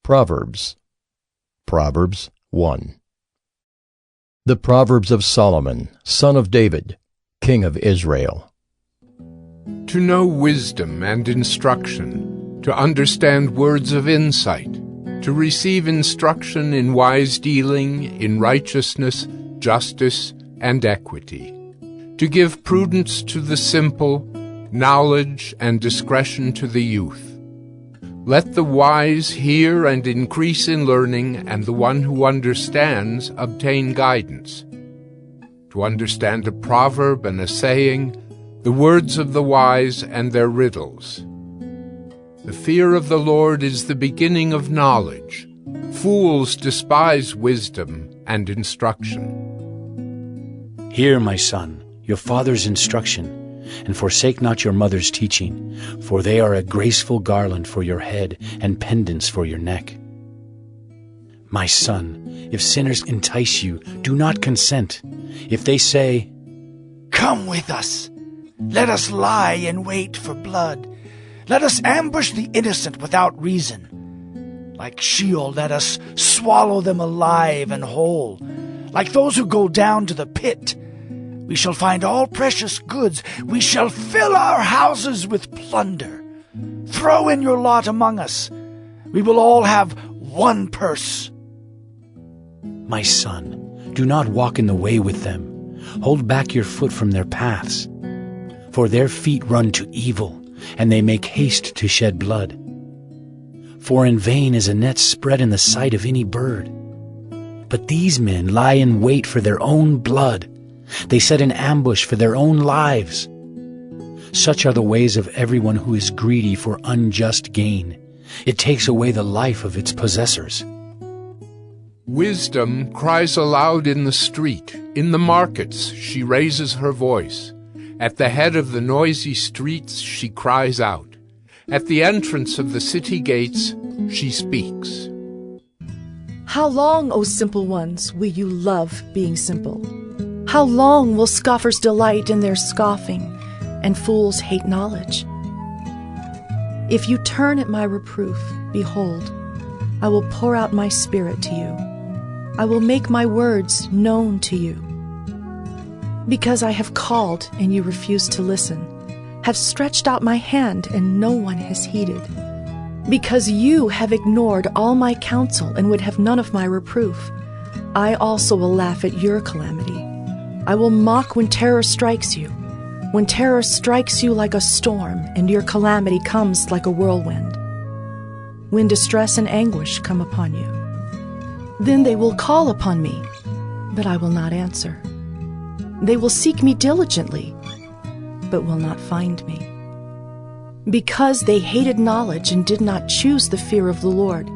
Proverbs. Proverbs 1. The Proverbs of Solomon, son of David, king of Israel. To know wisdom and instruction, to understand words of insight, to receive instruction in wise dealing, in righteousness, justice, and equity, to give prudence to the simple, knowledge and discretion to the youth. Let the wise hear and increase in learning, and the one who understands obtain guidance. To understand a proverb and a saying, the words of the wise and their riddles. The fear of the Lord is the beginning of knowledge. Fools despise wisdom and instruction. Hear, my son, your father's instruction, and forsake not your mother's teaching, for they are a graceful garland for your head and pendants for your neck. My son, if sinners entice you, do not consent. If they say, "Come with us, let us lie in wait for blood. Let us ambush the innocent without reason. Like Sheol, let us swallow them alive and whole. Like those who go down to the pit, we shall find all precious goods. We shall fill our houses with plunder. Throw in your lot among us. We will all have one purse." My son, do not walk in the way with them. Hold back your foot from their paths. For their feet run to evil, and they make haste to shed blood. For in vain is a net spread in the sight of any bird. But these men lie in wait for their own blood. They set an ambush for their own lives. Such are the ways of everyone who is greedy for unjust gain. It takes away the life of its possessors. Wisdom cries aloud in the street. In the markets she raises her voice. At the head of the noisy streets she cries out. At the entrance of the city gates she speaks. How long, O simple ones, will you love being simple? How long will scoffers delight in their scoffing, and fools hate knowledge? If you turn at my reproof, behold, I will pour out my spirit to you. I will make my words known to you. Because I have called and you refuse to listen, have stretched out my hand and no one has heeded. Because you have ignored all my counsel and would have none of my reproof, I also will laugh at your calamity. I will mock when terror strikes you, when terror strikes you like a storm and your calamity comes like a whirlwind. When distress and anguish come upon you, then they will call upon me, but I will not answer. They will seek me diligently, but will not find me. Because they hated knowledge and did not choose the fear of the Lord,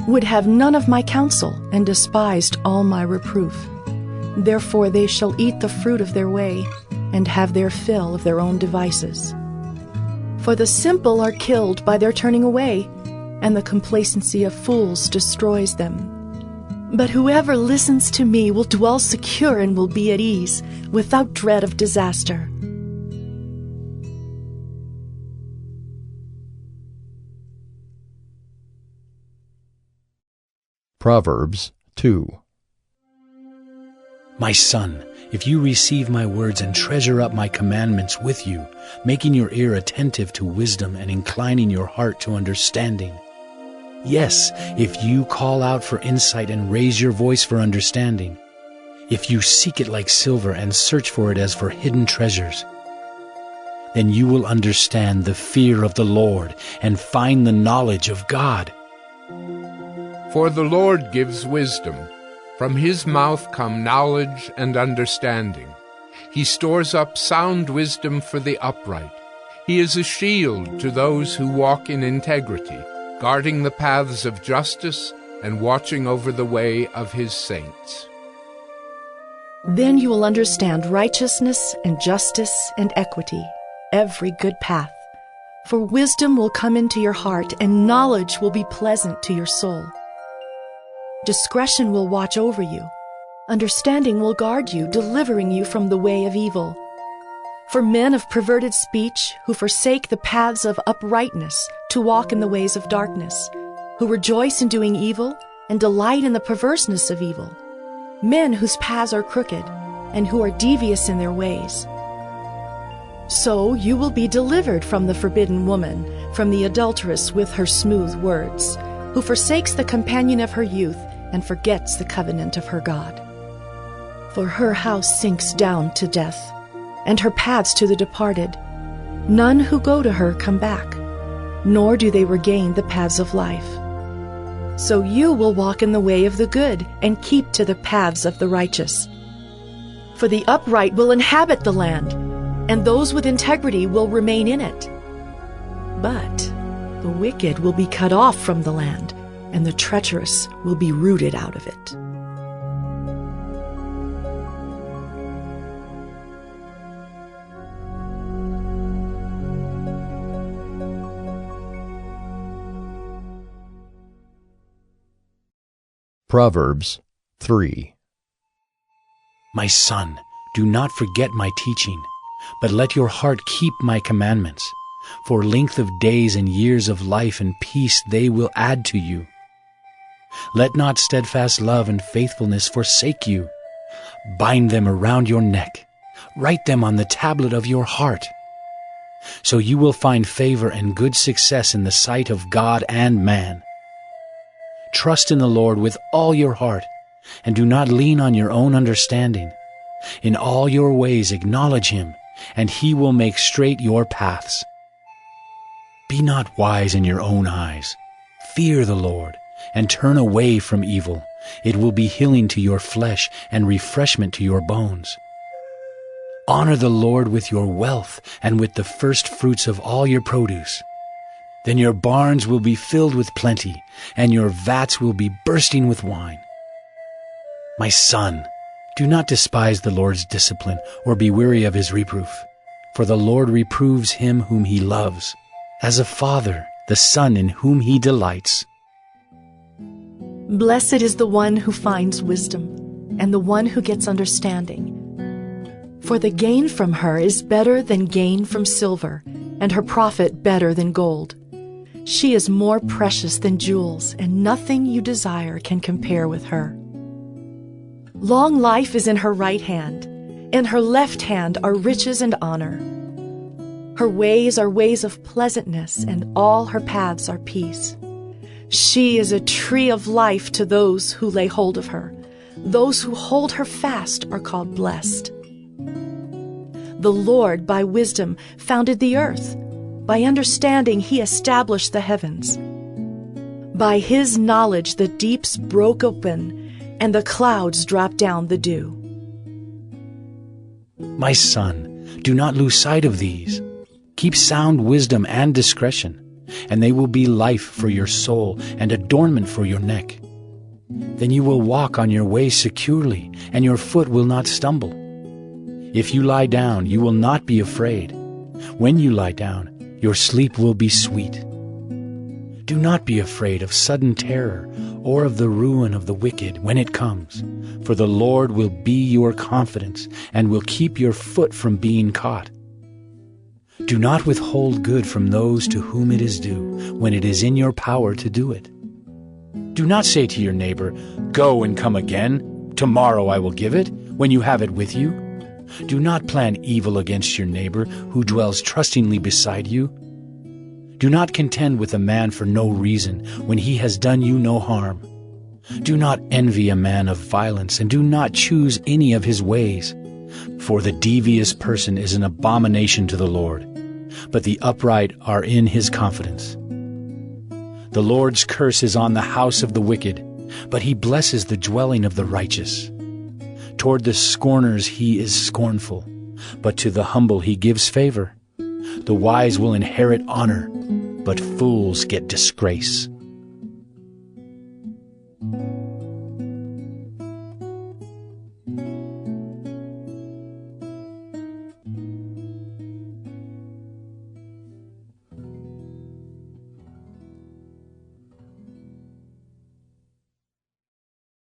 would have none of my counsel and despised all my reproof. Therefore they shall eat the fruit of their way, and have their fill of their own devices. For the simple are killed by their turning away, and the complacency of fools destroys them. But whoever listens to me will dwell secure and will be at ease, without dread of disaster. Proverbs 2. My son, if you receive my words and treasure up my commandments with you, making your ear attentive to wisdom and inclining your heart to understanding. Yes, if you call out for insight and raise your voice for understanding, if you seek it like silver and search for it as for hidden treasures, then you will understand the fear of the Lord and find the knowledge of God. For the Lord gives wisdom. From his mouth come knowledge and understanding. He stores up sound wisdom for the upright. He is a shield to those who walk in integrity, guarding the paths of justice and watching over the way of his saints. Then you will understand righteousness and justice and equity, every good path. For wisdom will come into your heart, and knowledge will be pleasant to your soul. Discretion will watch over you. Understanding will guard you, delivering you from the way of evil. For men of perverted speech, who forsake the paths of uprightness, to walk in the ways of darkness, who rejoice in doing evil and delight in the perverseness of evil, men whose paths are crooked and who are devious in their ways. So you will be delivered from the forbidden woman, from the adulteress with her smooth words, who forsakes the companion of her youth and forgets the covenant of her God. For her house sinks down to death, and her paths to the departed. None who go to her come back, nor do they regain the paths of life. So you will walk in the way of the good and keep to the paths of the righteous. For the upright will inhabit the land, and those with integrity will remain in it. But the wicked will be cut off from the land, and the treacherous will be rooted out of it. Proverbs 3. My son, do not forget my teaching, but let your heart keep my commandments. For length of days and years of life and peace they will add to you. Let not steadfast love and faithfulness forsake you. Bind them around your neck. Write them on the tablet of your heart. So you will find favor and good success in the sight of God and man. Trust in the Lord with all your heart, and do not lean on your own understanding. In all your ways acknowledge him, and he will make straight your paths. Be not wise in your own eyes. Fear the Lord, and turn away from evil. It will be healing to your flesh and refreshment to your bones. Honor the Lord with your wealth and with the first fruits of all your produce. Then your barns will be filled with plenty, and your vats will be bursting with wine. My son, do not despise the Lord's discipline or be weary of his reproof. For the Lord reproves him whom he loves, as a father the son in whom he delights. Blessed is the one who finds wisdom, and the one who gets understanding. For the gain from her is better than gain from silver, and her profit better than gold. She is more precious than jewels, and nothing you desire can compare with her. Long life is in her right hand. In her left hand are riches and honor. Her ways are ways of pleasantness, and all her paths are peace. She is a tree of life to those who lay hold of her. Those who hold her fast are called blessed. The Lord, by wisdom, founded the earth. By understanding, he established the heavens. By his knowledge, the deeps broke open, and the clouds dropped down the dew. My son, do not lose sight of these. Keep sound wisdom and discretion, and they will be life for your soul and adornment for your neck. Then you will walk on your way securely, and your foot will not stumble. If you lie down, you will not be afraid. When you lie down, your sleep will be sweet. Do not be afraid of sudden terror or of the ruin of the wicked when it comes, for the Lord will be your confidence and will keep your foot from being caught. Do not withhold good from those to whom it is due when it is in your power to do it. Do not say to your neighbor, "Go and come again. Tomorrow I will give it," when you have it with you. Do not plan evil against your neighbor who dwells trustingly beside you. Do not contend with a man for no reason when he has done you no harm. Do not envy a man of violence, and do not choose any of his ways. For the devious person is an abomination to the Lord, but the upright are in his confidence. The Lord's curse is on the house of the wicked, but he blesses the dwelling of the righteous. Toward the scorners he is scornful, but to the humble he gives favor. The wise will inherit honor, but fools get disgrace.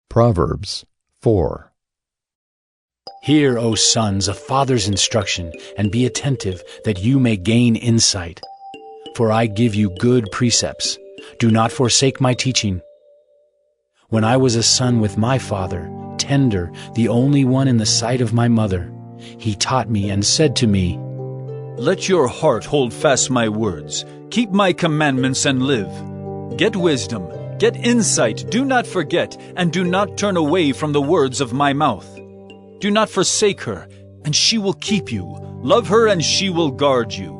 Proverbs 4. Hear, O sons, a father's instruction, and be attentive, that you may gain insight. For I give you good precepts. Do not forsake my teaching. When I was a son with my father, tender, the only one in the sight of my mother, he taught me and said to me, Let your heart hold fast my words. Keep my commandments and live. Get wisdom, get insight, do not forget, and do not turn away from the words of my mouth. Do not forsake her, and she will keep you. Love her, and she will guard you.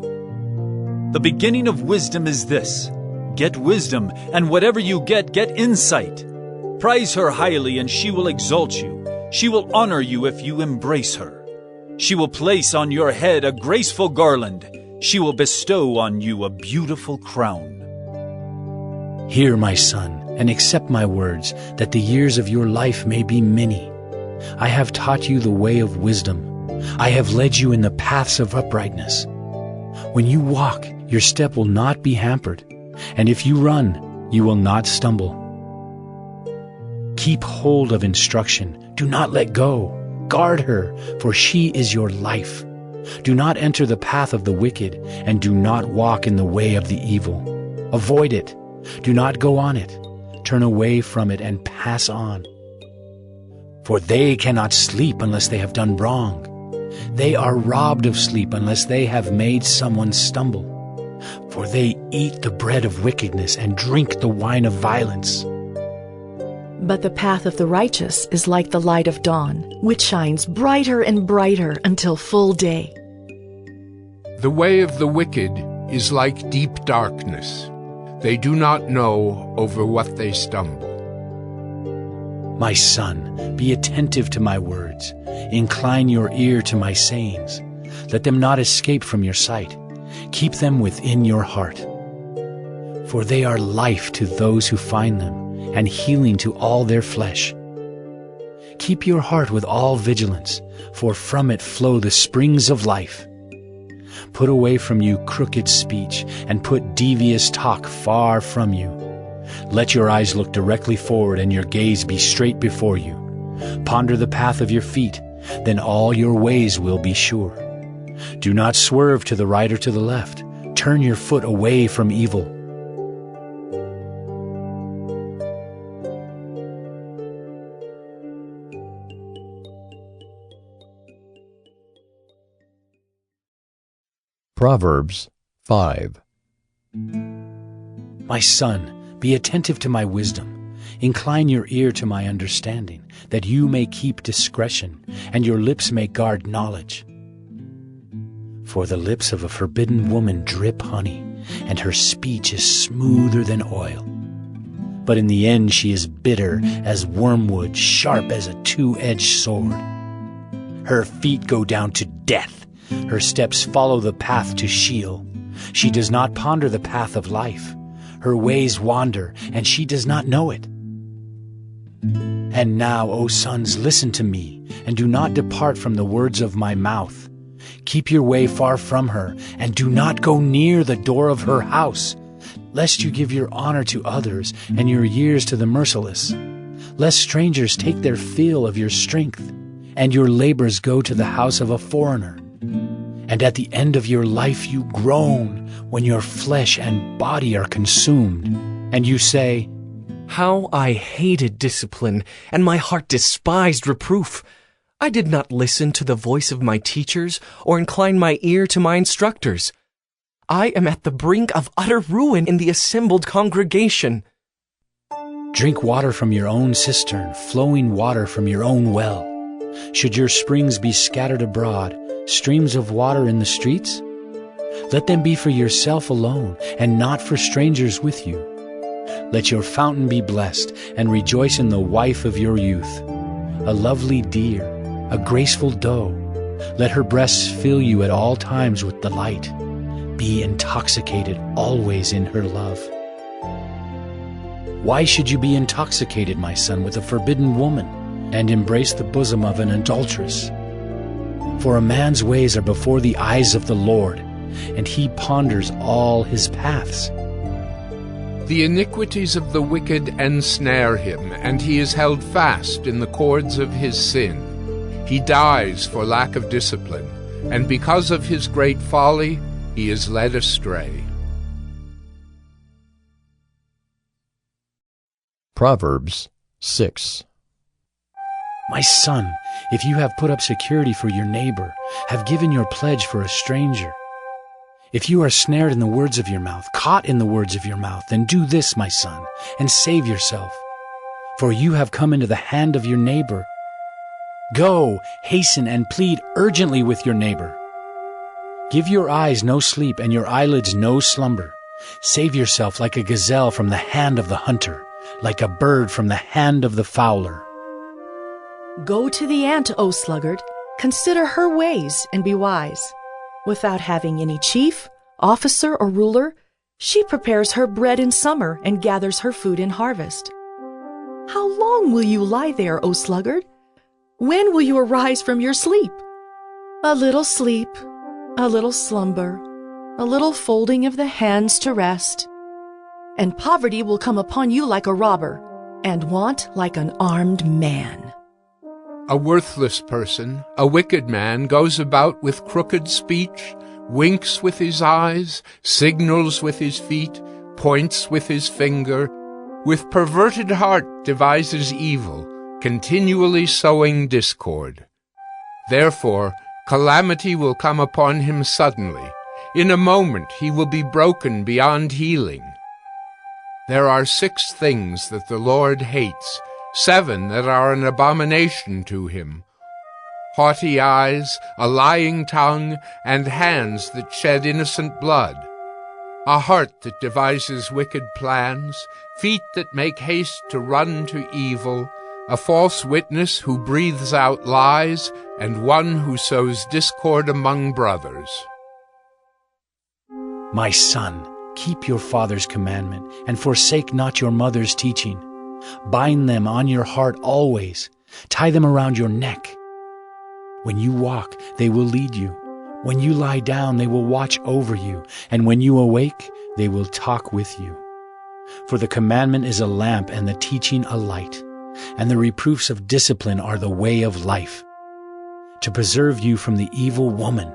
The beginning of wisdom is this: get wisdom, and whatever you get insight. Prize her highly, and she will exalt you. She will honor you if you embrace her. She will place on your head a graceful garland. She will bestow on you a beautiful crown. Hear, my son, and accept my words, that the years of your life may be many. I have taught you the way of wisdom. I have led you in the paths of uprightness. When you walk, your step will not be hampered, and if you run, you will not stumble. Keep hold of instruction. Do not let go. Guard her, for she is your life. Do not enter the path of the wicked, and do not walk in the way of the evil. Avoid it. Do not go on it. Turn away from it and pass on. For they cannot sleep unless they have done wrong. They are robbed of sleep unless they have made someone stumble. For they eat the bread of wickedness and drink the wine of violence. But the path of the righteous is like the light of dawn, which shines brighter and brighter until full day. The way of the wicked is like deep darkness. They do not know over what they stumble. My son, be attentive to my words. Incline your ear to my sayings. Let them not escape from your sight. Keep them within your heart. For they are life to those who find them, and healing to all their flesh. Keep your heart with all vigilance, for from it flow the springs of life. Put away from you crooked speech, and put devious talk far from you. Let your eyes look directly forward, and your gaze be straight before you. Ponder the path of your feet, then all your ways will be sure. Do not swerve to the right or to the left. Turn your foot away from evil. Proverbs 5. My son, be attentive to my wisdom. Incline your ear to my understanding, that you may keep discretion, and your lips may guard knowledge. For the lips of a forbidden woman drip honey, and her speech is smoother than oil. But in the end she is bitter as wormwood, sharp as a two-edged sword. Her feet go down to death. Her steps follow the path to Sheol. She does not ponder the path of life. Her ways wander, and she does not know it. And now, O sons, listen to me, and do not depart from the words of my mouth. Keep your way far from her, and do not go near the door of her house, lest you give your honor to others and your years to the merciless, lest strangers take their fill of your strength, and your labors go to the house of a foreigner. And at the end of your life you groan when your flesh and body are consumed, and you say, How I hated discipline, and my heart despised reproof. I did not listen to the voice of my teachers, or incline my ear to my instructors. I am at the brink of utter ruin in the assembled congregation. Drink water from your own cistern, flowing water from your own well. Should your springs be scattered abroad, streams of water in the streets? Let them be for yourself alone, and not for strangers with you. Let your fountain be blessed, and rejoice in the wife of your youth. A lovely deer, a graceful doe. Let her breasts fill you at all times with delight. Be intoxicated always in her love. Why should you be intoxicated, my son, with a forbidden woman, and embrace the bosom of an adulteress? For a man's ways are before the eyes of the Lord, and he ponders all his paths. The iniquities of the wicked ensnare him, and he is held fast in the cords of his sin. He dies for lack of discipline, and because of his great folly, he is led astray. Proverbs 6. My son, if you have put up security for your neighbor, have given your pledge for a stranger, if you are snared in the words of your mouth, caught in the words of your mouth, then do this, my son, and save yourself. For you have come into the hand of your neighbor. Go, hasten and plead urgently with your neighbor. Give your eyes no sleep and your eyelids no slumber. Save yourself like a gazelle from the hand of the hunter, like a bird from the hand of the fowler. Go to the ant, O sluggard, consider her ways and be wise. Without having any chief, officer, or ruler, she prepares her bread in summer and gathers her food in harvest. How long will you lie there, O sluggard? When will you arise from your sleep? A little sleep, a little slumber, a little folding of the hands to rest. And poverty will come upon you like a robber, and want like an armed man. A worthless person, a wicked man, goes about with crooked speech, winks with his eyes, signals with his feet, points with his finger, with perverted heart devises evil, continually sowing discord. Therefore, calamity will come upon him suddenly. In a moment he will be broken beyond healing. There are 6 things that the Lord hates, 7 that are an abomination to him: haughty eyes, a lying tongue, and hands that shed innocent blood, a heart that devises wicked plans, feet that make haste to run to evil, a false witness who breathes out lies, and one who sows discord among brothers. My son, keep your father's commandment, and forsake not your mother's teaching. Bind them on your heart always. Tie them around your neck. When you walk, they will lead you. When you lie down, they will watch over you. And when you awake, they will talk with you. For the commandment is a lamp and the teaching a light, and the reproofs of discipline are the way of life, to preserve you from the evil woman,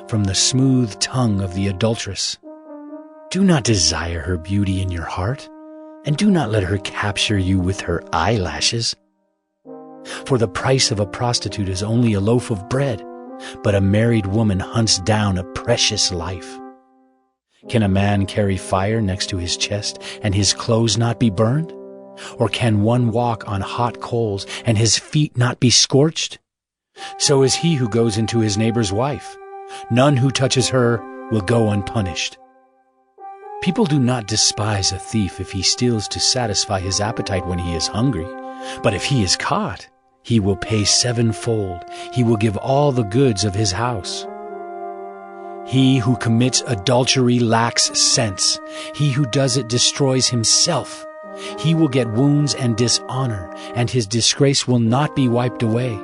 from the smooth tongue of the adulteress. Do not desire her beauty in your heart, and do not let her capture you with her eyelashes. For the price of a prostitute is only a loaf of bread, but a married woman hunts down a precious life. Can a man carry fire next to his chest and his clothes not be burned? Or can one walk on hot coals and his feet not be scorched? So is he who goes into his neighbor's wife. None who touches her will go unpunished. People do not despise a thief if he steals to satisfy his appetite when he is hungry. But if he is caught, he will pay 7-fold. He will give all the goods of his house. He who commits adultery lacks sense. He who does it destroys himself. He will get wounds and dishonor, and his disgrace will not be wiped away.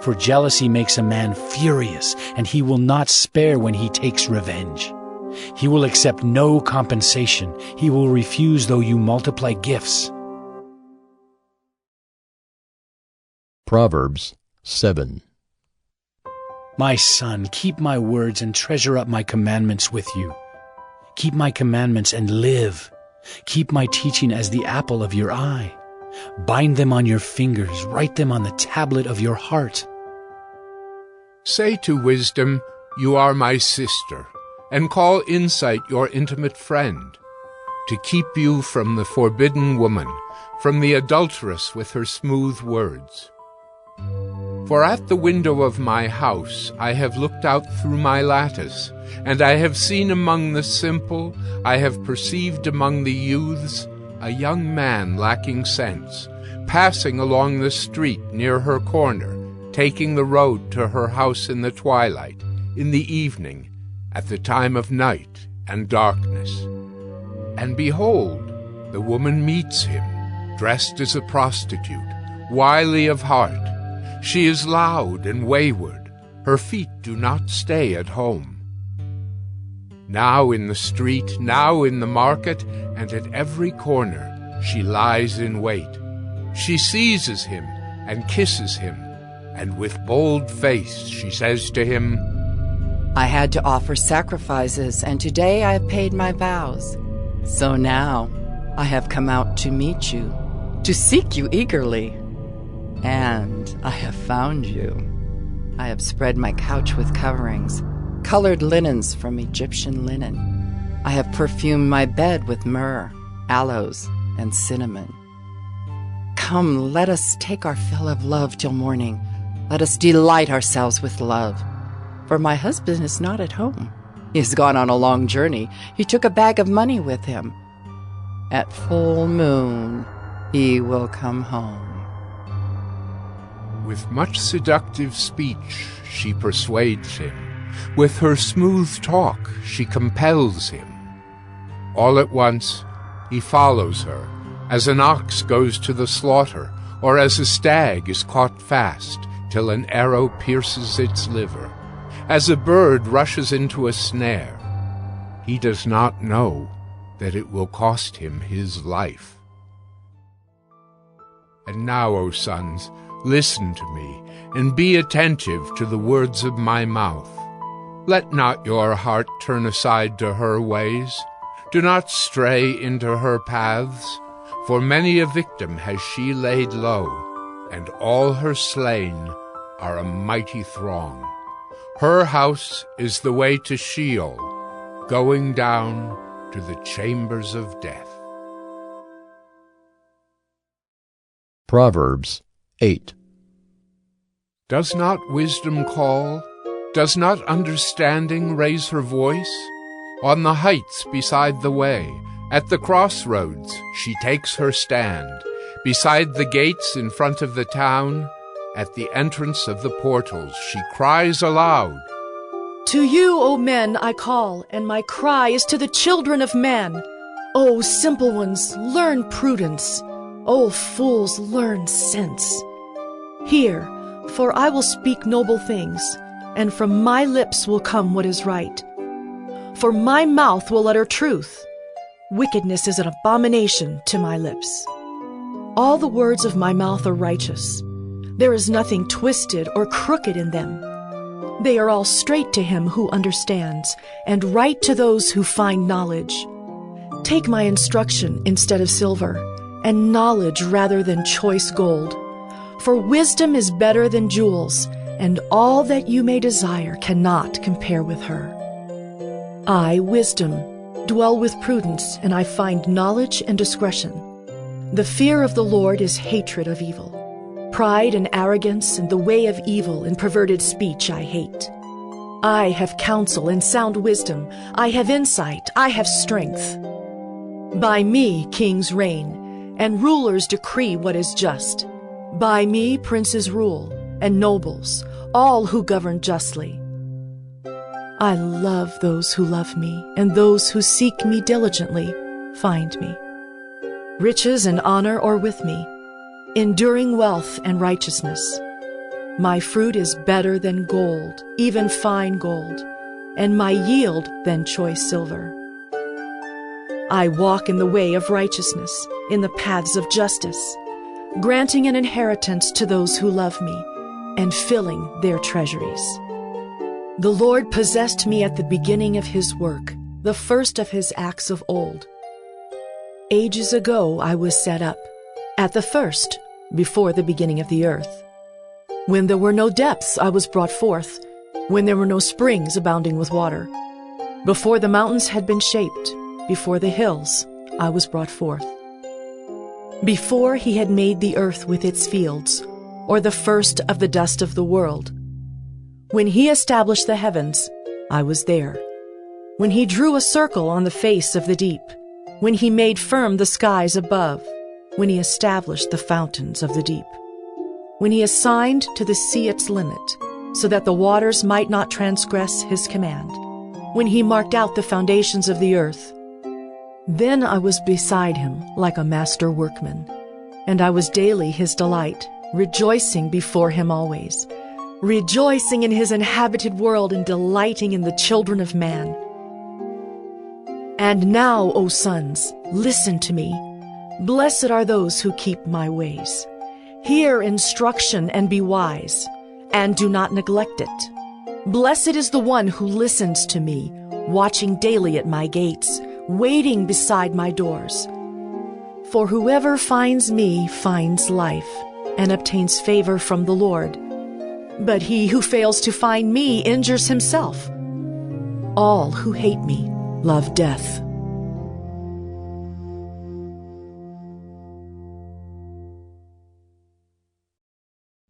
For jealousy makes a man furious, and he will not spare when he takes revenge. He will accept no compensation. He will refuse though you multiply gifts. Proverbs 7. My son, keep my words and treasure up my commandments with you. Keep my commandments and live. Keep my teaching as the apple of your eye. Bind them on your fingers, write them on the tablet of your heart. Say to wisdom, "You are my sister," and call insight your intimate friend, to keep you from the forbidden woman, from the adulteress with her smooth words. For at the window of my house I have looked out through my lattice, and I have seen among the simple, I have perceived among the youths, a young man lacking sense, passing along the street near her corner, taking the road to her house in the twilight, in the evening, at the time of night and darkness. And behold, the woman meets him, dressed as a prostitute, wily of heart. She is loud and wayward. Her feet do not stay at home. Now in the street, now in the market, and at every corner, she lies in wait. She seizes him and kisses him, and with bold face she says to him, I had to offer sacrifices, and today I have paid my vows. So now, I have come out to meet you, to seek you eagerly. And I have found you. I have spread my couch with coverings, colored linens from Egyptian linen. I have perfumed my bed with myrrh, aloes, and cinnamon. Come, let us take our fill of love till morning. Let us delight ourselves with love. For my husband is not at home. He has gone on a long journey. He took a bag of money with him. At full moon, he will come home. With much seductive speech she persuades him. With her smooth talk she compels him. All at once he follows her, as an ox goes to the slaughter, or as a stag is caught fast, till an arrow pierces its liver, as a bird rushes into a snare. He does not know that it will cost him his life. And now, O sons, listen to me, and be attentive to the words of my mouth. Let not your heart turn aside to her ways. Do not stray into her paths, for many a victim has she laid low, and all her slain are a mighty throng. Her house is the way to Sheol, going down to the chambers of death. Proverbs 8. Does not wisdom call? Does not understanding raise her voice? On the heights beside the way, at the crossroads, she takes her stand. Beside the gates in front of the town, at the entrance of the portals, she cries aloud. To you, O men, I call, and my cry is to the children of men. O simple ones, learn prudence. O fools, learn sense. Hear, for I will speak noble things, and from my lips will come what is right. For my mouth will utter truth. Wickedness is an abomination to my lips. All the words of my mouth are righteous. There is nothing twisted or crooked in them. They are all straight to him who understands, and right to those who find knowledge. Take my instruction instead of silver, and knowledge rather than choice gold. For wisdom is better than jewels, and all that you may desire cannot compare with her. I, wisdom, dwell with prudence, and I find knowledge and discretion. The fear of the Lord is hatred of evil. Pride and arrogance and the way of evil and perverted speech I hate. I have counsel and sound wisdom. I have insight. I have strength. By me kings reign, and rulers decree what is just. By me princes rule, and nobles, all who govern justly. I love those who love me, and those who seek me diligently find me. Riches and honor are with me, enduring wealth and righteousness. My fruit is better than gold, even fine gold, and my yield than choice silver. I walk in the way of righteousness, in the paths of justice, granting an inheritance to those who love me, and filling their treasuries. The Lord possessed me at the beginning of his work, the first of his acts of old. Ages ago I was set up, at the first, before the beginning of the earth. When there were no depths I was brought forth, when there were no springs abounding with water. Before the mountains had been shaped, before the hills I was brought forth. Before he had made the earth with its fields, or the first of the dust of the world. When he established the heavens, I was there. When he drew a circle on the face of the deep, when he made firm the skies above, when he established the fountains of the deep, when he assigned to the sea its limit, so that the waters might not transgress his command, when he marked out the foundations of the earth. Then I was beside him like a master workman, and I was daily his delight, rejoicing before him always, rejoicing in his inhabited world and delighting in the children of man. And now, O sons, listen to me. Blessed are those who keep my ways. Hear instruction and be wise, and do not neglect it. Blessed is the one who listens to me, watching daily at my gates, waiting beside my doors. For whoever finds me finds life and obtains favor from the Lord. But he who fails to find me injures himself. All who hate me love death.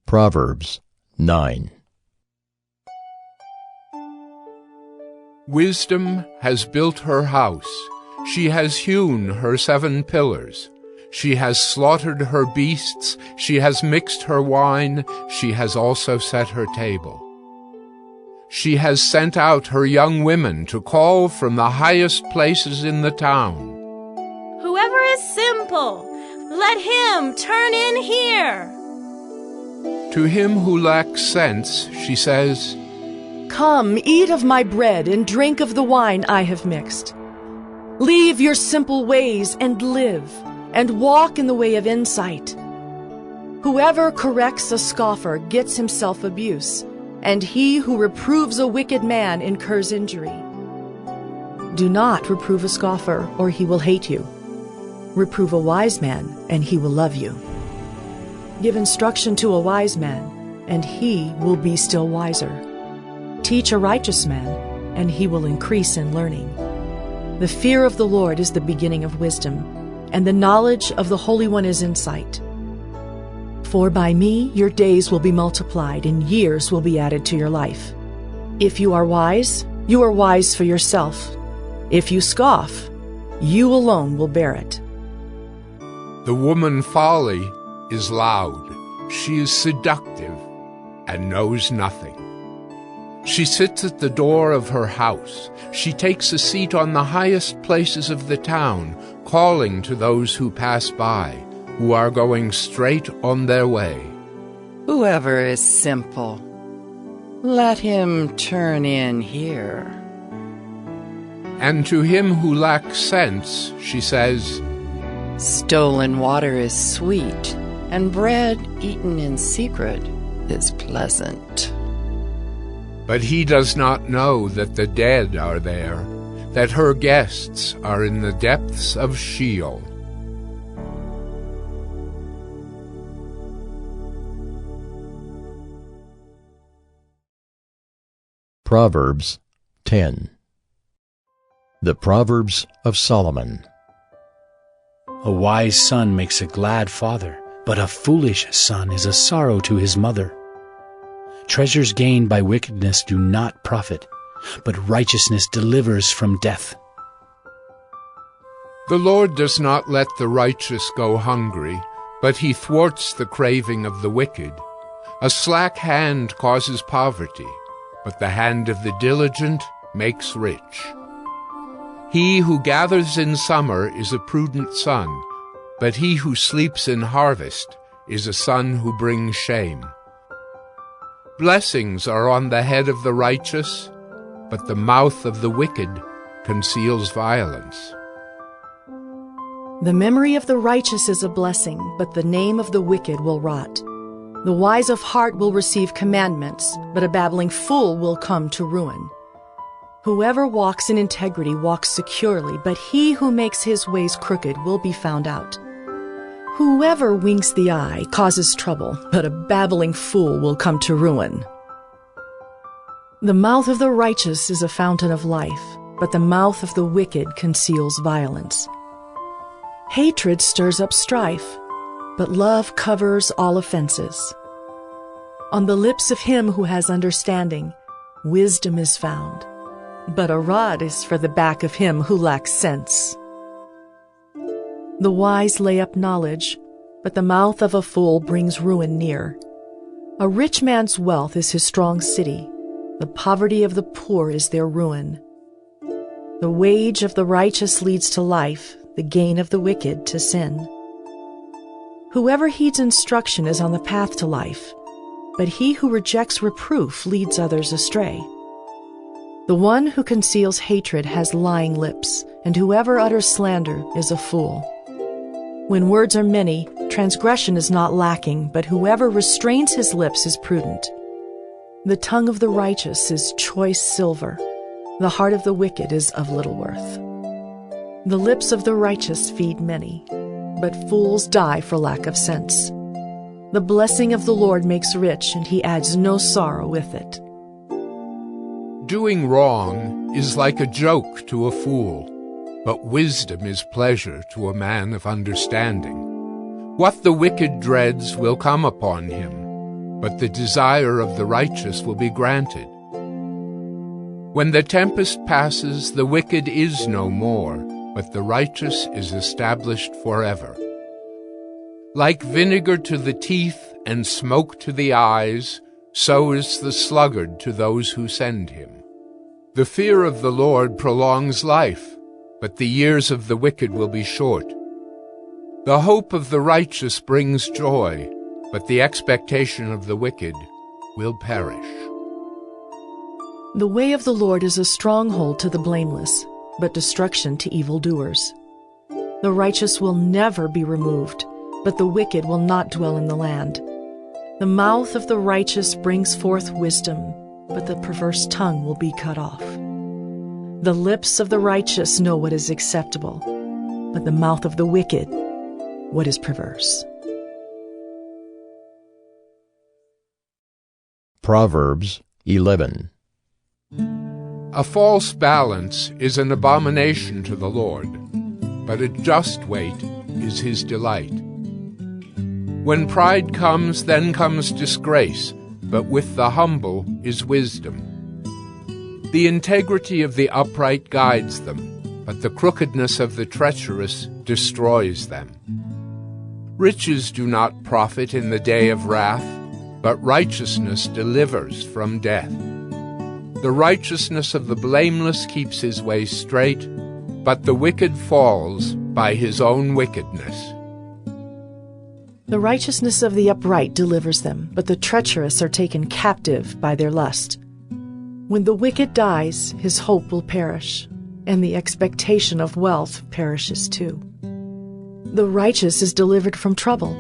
Proverbs 9. Wisdom has built her house. She has hewn her 7 pillars. She has slaughtered her beasts. She has mixed her wine. She has also set her table. She has sent out her young women to call from the highest places in the town. Whoever is simple, let him turn in here. To him who lacks sense, she says, Come, eat of my bread and drink of the wine I have mixed. Leave your simple ways and live, and walk in the way of insight. Whoever corrects a scoffer gets himself abuse, and he who reproves a wicked man incurs injury. Do not reprove a scoffer, or he will hate you. Reprove a wise man, and he will love you. Give instruction to a wise man, and he will be still wiser. Teach a righteous man, and he will increase in learning. The fear of the Lord is the beginning of wisdom, and the knowledge of the Holy One is insight. For by me your days will be multiplied, and years will be added to your life. If you are wise for yourself. If you scoff, you alone will bear it. The woman folly is loud. She is seductive and knows nothing. She sits at the door of her house. She takes a seat on the highest places of the town, calling to those who pass by, who are going straight on their way. Whoever is simple, let him turn in here. And to him who lacks sense, she says, Stolen water is sweet, and bread eaten in secret is pleasant. But he does not know that the dead are there, that her guests are in the depths of Sheol. Proverbs 10. The Proverbs of Solomon. A wise son makes a glad father, but a foolish son is a sorrow to his mother. Treasures gained by wickedness do not profit, but righteousness delivers from death. The Lord does not let the righteous go hungry, but he thwarts the craving of the wicked. A slack hand causes poverty, but the hand of the diligent makes rich. He who gathers in summer is a prudent son, but he who sleeps in harvest is a son who brings shame. Blessings are on the head of the righteous, but the mouth of the wicked conceals violence. The memory of the righteous is a blessing, but the name of the wicked will rot. The wise of heart will receive commandments, but a babbling fool will come to ruin. Whoever walks in integrity walks securely, but he who makes his ways crooked will be found out. Whoever winks the eye causes trouble, but a babbling fool will come to ruin. The mouth of the righteous is a fountain of life, but the mouth of the wicked conceals violence. Hatred stirs up strife, but love covers all offenses. On the lips of him who has understanding, wisdom is found, but a rod is for the back of him who lacks sense. The wise lay up knowledge, but the mouth of a fool brings ruin near. A rich man's wealth is his strong city. The poverty of the poor is their ruin. The wage of the righteous leads to life, the gain of the wicked to sin. Whoever heeds instruction is on the path to life, but he who rejects reproof leads others astray. The one who conceals hatred has lying lips, and whoever utters slander is a fool. When words are many, transgression is not lacking, but whoever restrains his lips is prudent. The tongue of the righteous is choice silver. The heart of the wicked is of little worth. The lips of the righteous feed many, but fools die for lack of sense. The blessing of the Lord makes rich, and he adds no sorrow with it. Doing wrong is like a joke to a fool, but wisdom is pleasure to a man of understanding. What the wicked dreads will come upon him, but the desire of the righteous will be granted. When the tempest passes, the wicked is no more, but the righteous is established forever. Like vinegar to the teeth and smoke to the eyes, so is the sluggard to those who send him. The fear of the Lord prolongs life, but the years of the wicked will be short. The hope of the righteous brings joy, but the expectation of the wicked will perish. The way of the Lord is a stronghold to the blameless, but destruction to evildoers. The righteous will never be removed, but the wicked will not dwell in the land. The mouth of the righteous brings forth wisdom, but the perverse tongue will be cut off. The lips of the righteous know what is acceptable, but the mouth of the wicked, what is perverse. Proverbs 11. A false balance is an abomination to the Lord, but a just weight is his delight. When pride comes, then comes disgrace, but with the humble is wisdom. The integrity of the upright guides them, but the crookedness of the treacherous destroys them. Riches do not profit in the day of wrath, but righteousness delivers from death. The righteousness of the blameless keeps his way straight, but the wicked falls by his own wickedness. The righteousness of the upright delivers them, but the treacherous are taken captive by their lust. When the wicked dies, his hope will perish, and the expectation of wealth perishes too. The righteous is delivered from trouble,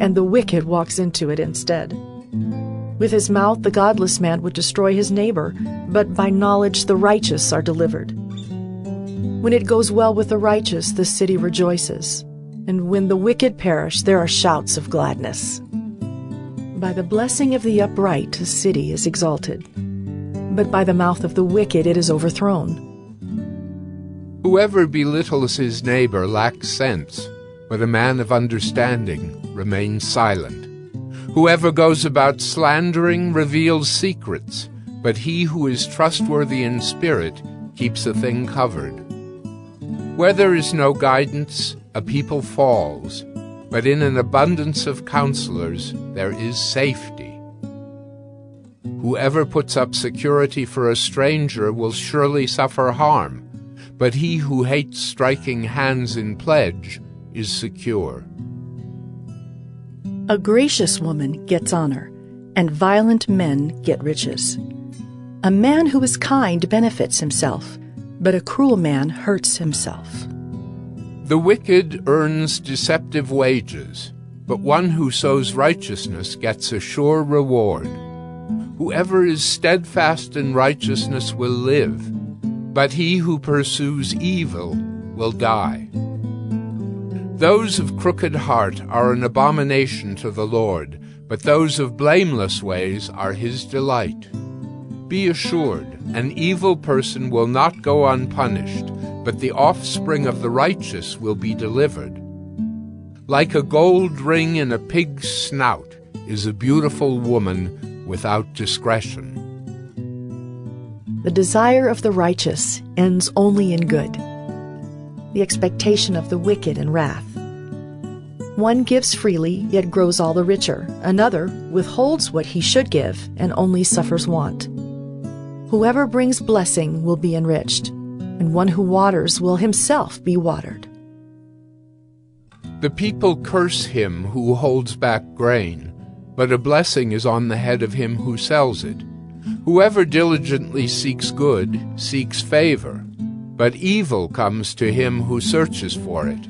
and the wicked walks into it instead. With his mouth the godless man would destroy his neighbor, but by knowledge the righteous are delivered. When it goes well with the righteous, the city rejoices, and when the wicked perish, there are shouts of gladness. By the blessing of the upright a city is exalted, but by the mouth of the wicked it is overthrown. Whoever belittles his neighbor lacks sense, but a man of understanding remains silent. Whoever goes about slandering reveals secrets, but he who is trustworthy in spirit keeps a thing covered. Where there is no guidance, a people falls, but in an abundance of counselors there is safety. Whoever puts up security for a stranger will surely suffer harm, but he who hates striking hands in pledge is secure. A gracious woman gets honor, and violent men get riches. A man who is kind benefits himself, but a cruel man hurts himself. The wicked earns deceptive wages, but one who sows righteousness gets a sure reward. Whoever is steadfast in righteousness will live, but he who pursues evil will die. Those of crooked heart are an abomination to the Lord, but those of blameless ways are his delight. Be assured, an evil person will not go unpunished, but the offspring of the righteous will be delivered. Like a gold ring in a pig's snout is a beautiful woman without discretion. The desire of the righteous ends only in good, the expectation of the wicked in wrath. One gives freely, yet grows all the richer. Another withholds what he should give, and only suffers want. Whoever brings blessing will be enriched, and one who waters will himself be watered. The people curse him who holds back grain, but a blessing is on the head of him who sells it. Whoever diligently seeks good seeks favor, but evil comes to him who searches for it.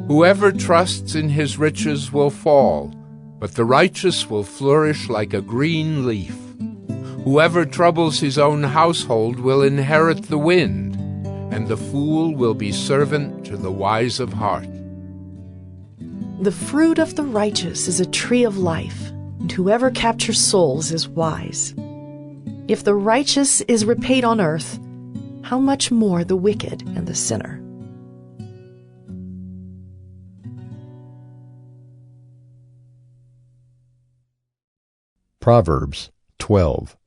Whoever trusts in his riches will fall, but the righteous will flourish like a green leaf. Whoever troubles his own household will inherit the wind, and the fool will be servant to the wise of heart. The fruit of the righteous is a tree of life, and whoever captures souls is wise. If the righteous is repaid on earth, how much more the wicked and the sinner? Proverbs 12.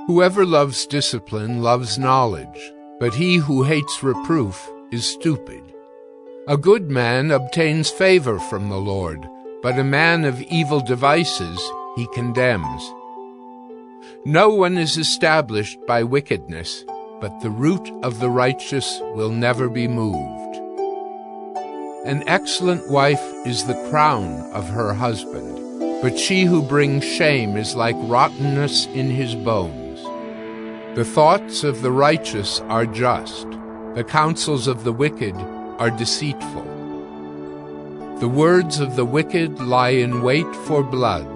Whoever loves discipline loves knowledge, but he who hates reproof is stupid. A good man obtains favor from the Lord, but a man of evil devices he condemns. No one is established by wickedness, but the root of the righteous will never be moved. An excellent wife is the crown of her husband, but she who brings shame is like rottenness in his bones. The thoughts of the righteous are just, the counsels of the wicked are deceitful. The words of the wicked lie in wait for blood,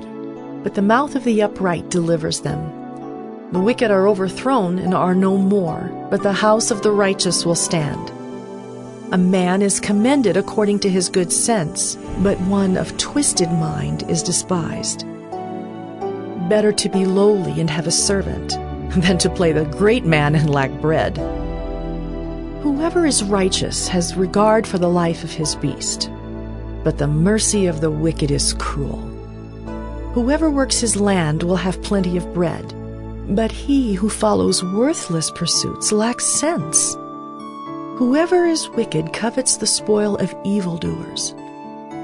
But the mouth of the upright delivers them. The wicked are overthrown and are no more, but the house of the righteous will stand. A man is commended according to his good sense, but one of twisted mind is despised. Better to be lowly and have a servant than to play the great man and lack bread. Whoever is righteous has regard for the life of his beast, but the mercy of the wicked is cruel. Whoever works his land will have plenty of bread, but he who follows worthless pursuits lacks sense. Whoever is wicked covets the spoil of evildoers,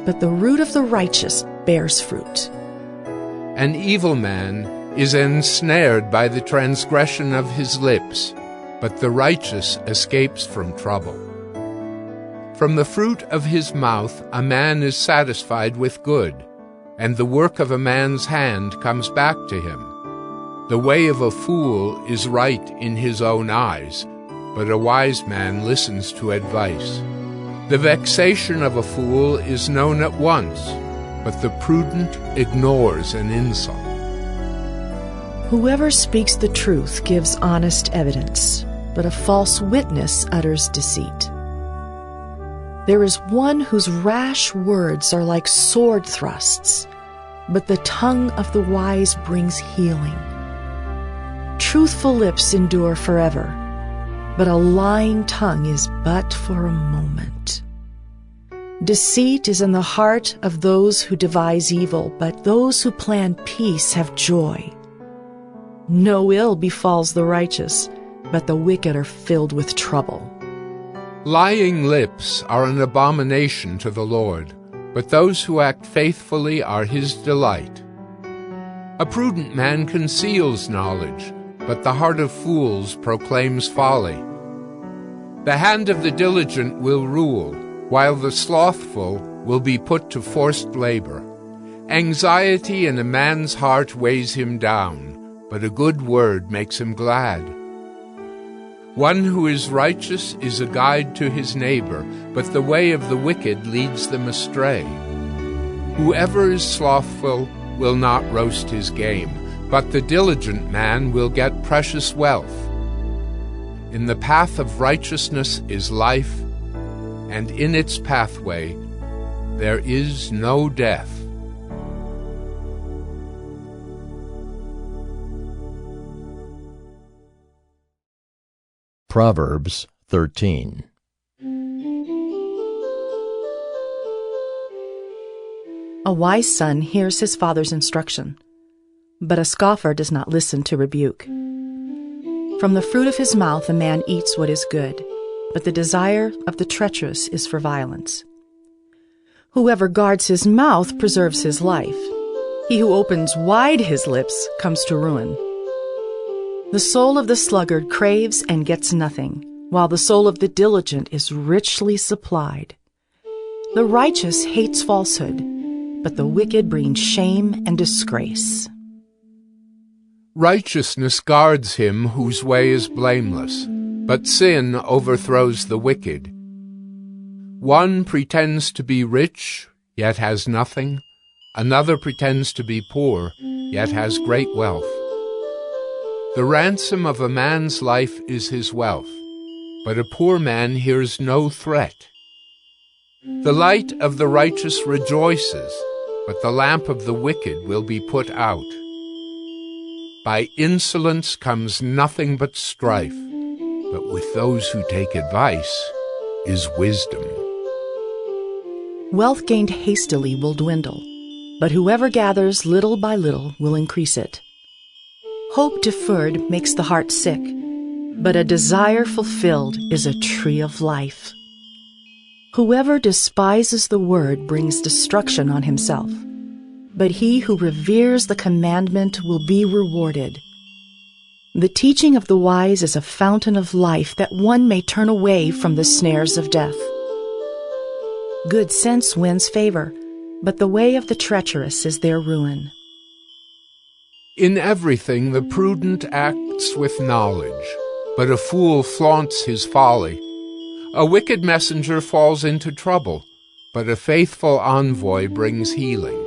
but the root of the righteous bears fruit. An evil man is ensnared by the transgression of his lips, but the righteous escapes from trouble. From the fruit of his mouth a man is satisfied with good, and the work of a man's hand comes back to him. The way of a fool is right in his own eyes, but a wise man listens to advice. The vexation of a fool is known at once, but the prudent ignores an insult. Whoever speaks the truth gives honest evidence, but a false witness utters deceit. There is one whose rash words are like sword thrusts, but the tongue of the wise brings healing. Truthful lips endure forever, but a lying tongue is but for a moment. Deceit is in the heart of those who devise evil, but those who plan peace have joy. No ill befalls the righteous, but the wicked are filled with trouble. Lying lips are an abomination to the Lord, but those who act faithfully are his delight. A prudent man conceals knowledge, but the heart of fools proclaims folly. The hand of the diligent will rule, while the slothful will be put to forced labor. Anxiety in a man's heart weighs him down, but a good word makes him glad. One who is righteous is a guide to his neighbor, but the way of the wicked leads them astray. Whoever is slothful will not roast his game, but the diligent man will get precious wealth. In the path of righteousness is life, and in its pathway there is no death. Proverbs 13. A wise son hears his father's instruction, but a scoffer does not listen to rebuke. From the fruit of his mouth a man eats what is good, but the desire of the treacherous is for violence. Whoever guards his mouth preserves his life. He who opens wide his lips comes to ruin. The soul of the sluggard craves and gets nothing, while the soul of the diligent is richly supplied. The righteous hates falsehood, but the wicked bring shame and disgrace. Righteousness guards him whose way is blameless, but sin overthrows the wicked. One pretends to be rich, yet has nothing. Another pretends to be poor, yet has great wealth. The ransom of a man's life is his wealth, but a poor man hears no threat. The light of the righteous rejoices, but the lamp of the wicked will be put out. By insolence comes nothing but strife, but with those who take advice is wisdom. Wealth gained hastily will dwindle, but whoever gathers little by little will increase it. Hope deferred makes the heart sick, but a desire fulfilled is a tree of life. Whoever despises the word brings destruction on himself, but he who reveres the commandment will be rewarded. The teaching of the wise is a fountain of life, that one may turn away from the snares of death. Good sense wins favor, but the way of the treacherous is their ruin. In everything the prudent acts with knowledge, but a fool flaunts his folly. A wicked messenger falls into trouble, but a faithful envoy brings healing.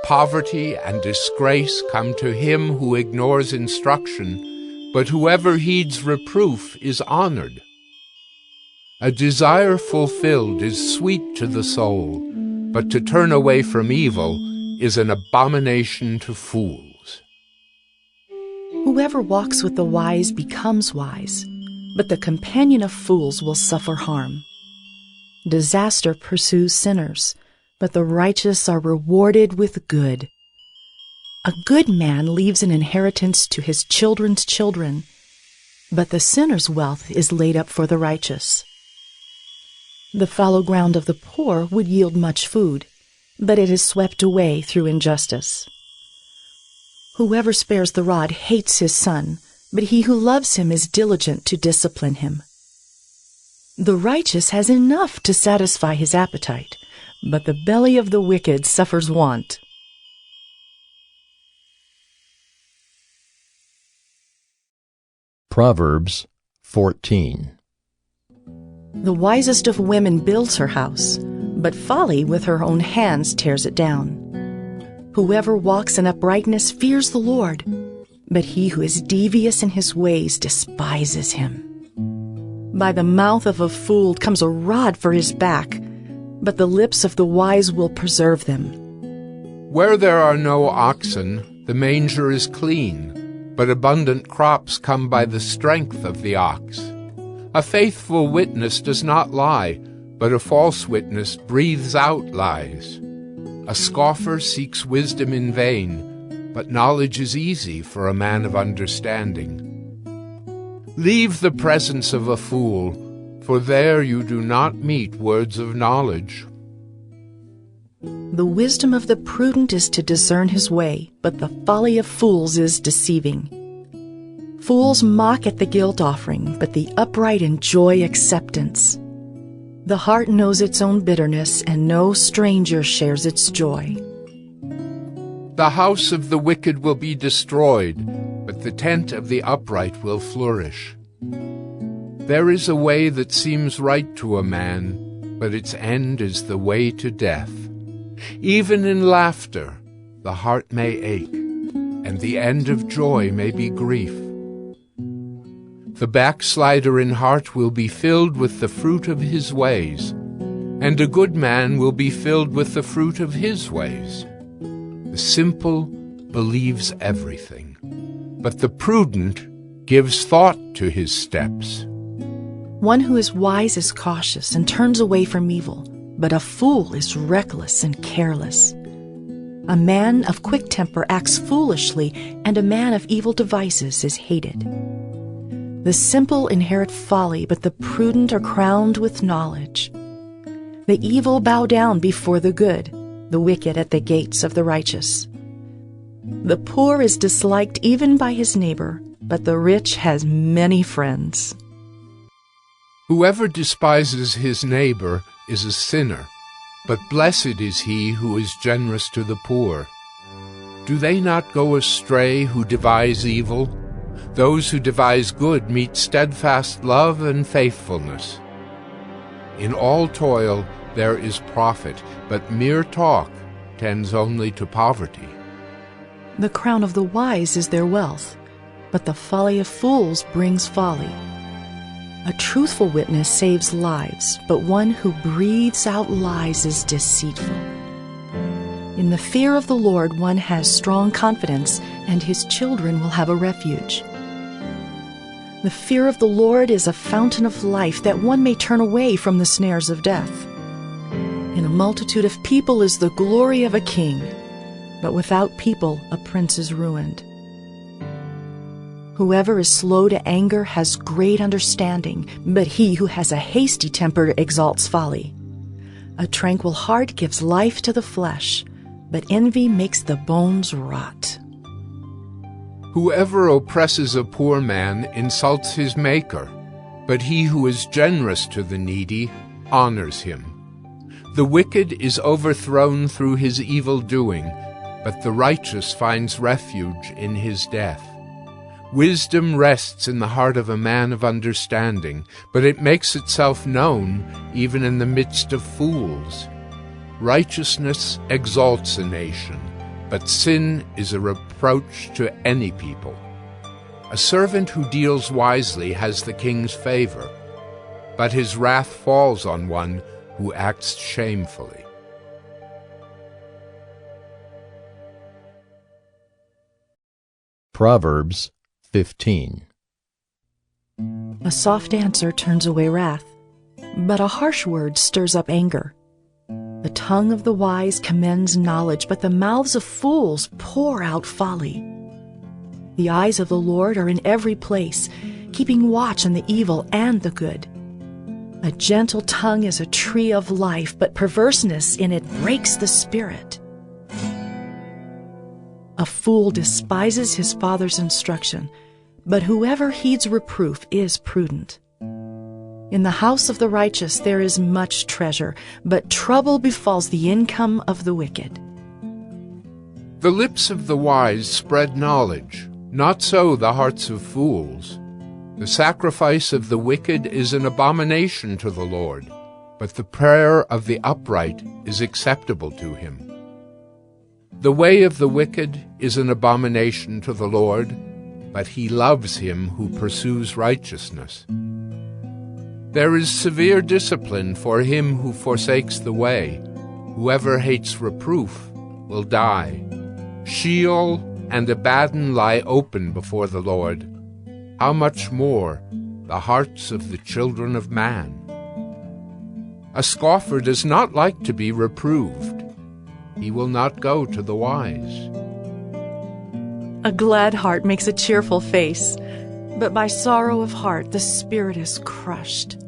Poverty and disgrace come to him who ignores instruction, but whoever heeds reproof is honored. A desire fulfilled is sweet to the soul, but to turn away from evil is an abomination to fools. Whoever walks with the wise becomes wise, but the companion of fools will suffer harm. Disaster pursues sinners, but the righteous are rewarded with good. A good man leaves an inheritance to his children's children, but the sinner's wealth is laid up for the righteous. The fallow ground of the poor would yield much food, but it is swept away through injustice. Whoever spares the rod hates his son, but he who loves him is diligent to discipline him. The righteous has enough to satisfy his appetite, but the belly of the wicked suffers want. Proverbs 14. The wisest of women builds her house, but folly with her own hands tears it down. Whoever walks in uprightness fears the Lord, but he who is devious in his ways despises him. By the mouth of a fool comes a rod for his back, but the lips of the wise will preserve them. Where there are no oxen, the manger is clean, but abundant crops come by the strength of the ox. A faithful witness does not lie, but a false witness breathes out lies. A scoffer seeks wisdom in vain, but knowledge is easy for a man of understanding. Leave the presence of a fool, for there you do not meet words of knowledge. The wisdom of the prudent is to discern his way, but the folly of fools is deceiving. Fools mock at the guilt offering, but the upright enjoy acceptance. The heart knows its own bitterness, and no stranger shares its joy. The house of the wicked will be destroyed, but the tent of the upright will flourish. There is a way that seems right to a man, but its end is the way to death. Even in laughter, the heart may ache, and the end of joy may be grief. The backslider in heart will be filled with the fruit of his ways, and a good man will be filled with the fruit of his ways. The simple believes everything, but the prudent gives thought to his steps. One who is wise is cautious and turns away from evil, but a fool is reckless and careless. A man of quick temper acts foolishly, and a man of evil devices is hated. The simple inherit folly, but the prudent are crowned with knowledge. The evil bow down before the good, the wicked at the gates of the righteous. The poor is disliked even by his neighbor, but the rich has many friends. Whoever despises his neighbor is a sinner, but blessed is he who is generous to the poor. Do they not go astray who devise evil? Those who devise good meet steadfast love and faithfulness. In all toil there is profit, but mere talk tends only to poverty. The crown of the wise is their wealth, but the folly of fools brings folly. A truthful witness saves lives, but one who breathes out lies is deceitful. In the fear of the Lord one has strong confidence, and his children will have a refuge. The fear of the Lord is a fountain of life, that one may turn away from the snares of death. In a multitude of people is the glory of a king, but without people a prince is ruined. Whoever is slow to anger has great understanding, but he who has a hasty temper exalts folly. A tranquil heart gives life to the flesh, but envy makes the bones rot. Whoever oppresses a poor man insults his Maker, but he who is generous to the needy honors him. The wicked is overthrown through his evil doing, but the righteous finds refuge in his death. Wisdom rests in the heart of a man of understanding, but it makes itself known even in the midst of fools. Righteousness exalts a nation, but sin is a reproach to any people. A servant who deals wisely has the king's favor, but his wrath falls on one who acts shamefully. Proverbs 15. A soft answer turns away wrath, but a harsh word stirs up anger. The tongue of the wise commends knowledge, but the mouths of fools pour out folly. The eyes of the Lord are in every place, keeping watch on the evil and the good. A gentle tongue is a tree of life, but perverseness in it breaks the spirit. A fool despises his father's instruction, but whoever heeds reproof is prudent. In the house of the righteous there is much treasure, but trouble befalls the income of the wicked. The lips of the wise spread knowledge, not so the hearts of fools. The sacrifice of the wicked is an abomination to the Lord, but the prayer of the upright is acceptable to him. The way of the wicked is an abomination to the Lord, but he loves him who pursues righteousness. There is severe discipline for him who forsakes the way. Whoever hates reproof will die. Sheol and Abaddon lie open before the Lord. How much more the hearts of the children of man? A scoffer does not like to be reproved. He will not go to the wise. A glad heart makes a cheerful face, but by sorrow of heart the spirit is crushed.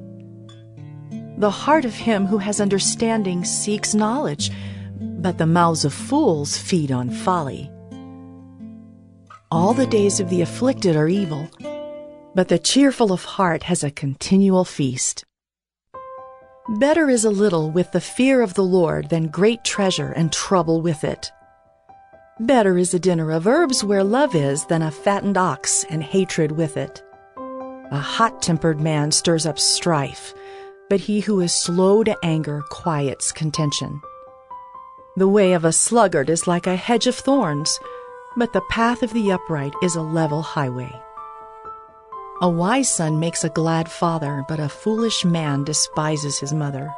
The heart of him who has understanding seeks knowledge, but the mouths of fools feed on folly. All the days of the afflicted are evil, but the cheerful of heart has a continual feast. Better is a little with the fear of the Lord than great treasure and trouble with it. Better is a dinner of herbs where love is than a fattened ox and hatred with it. A hot-tempered man stirs up strife, but he who is slow to anger quiets contention. The way of a sluggard is like a hedge of thorns, but the path of the upright is a level highway. A wise son makes a glad father, but a foolish man despises his mother.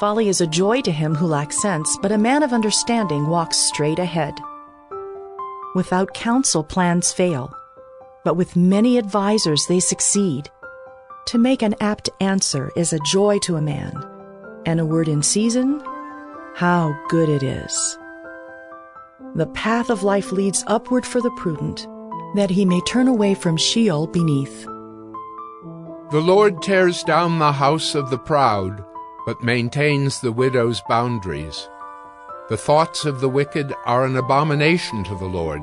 Folly is a joy to him who lacks sense, but a man of understanding walks straight ahead. Without counsel plans fail, but with many advisers they succeed. To make an apt answer is a joy to a man, and a word in season, how good it is. The path of life leads upward for the prudent, that he may turn away from Sheol beneath. The Lord tears down the house of the proud, but maintains the widow's boundaries. The thoughts of the wicked are an abomination to the Lord,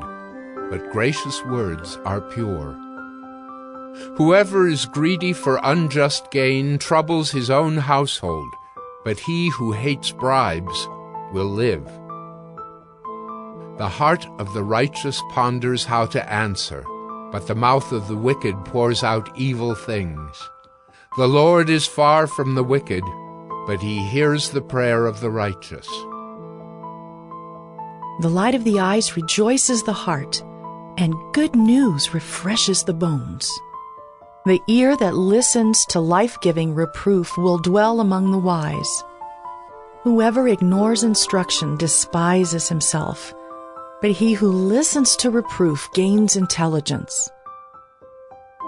but gracious words are pure. Whoever is greedy for unjust gain troubles his own household, but he who hates bribes will live. The heart of the righteous ponders how to answer, but the mouth of the wicked pours out evil things. The Lord is far from the wicked, but he hears the prayer of the righteous. The light of the eyes rejoices the heart, and good news refreshes the bones. The ear that listens to life-giving reproof will dwell among the wise. Whoever ignores instruction despises himself, but he who listens to reproof gains intelligence.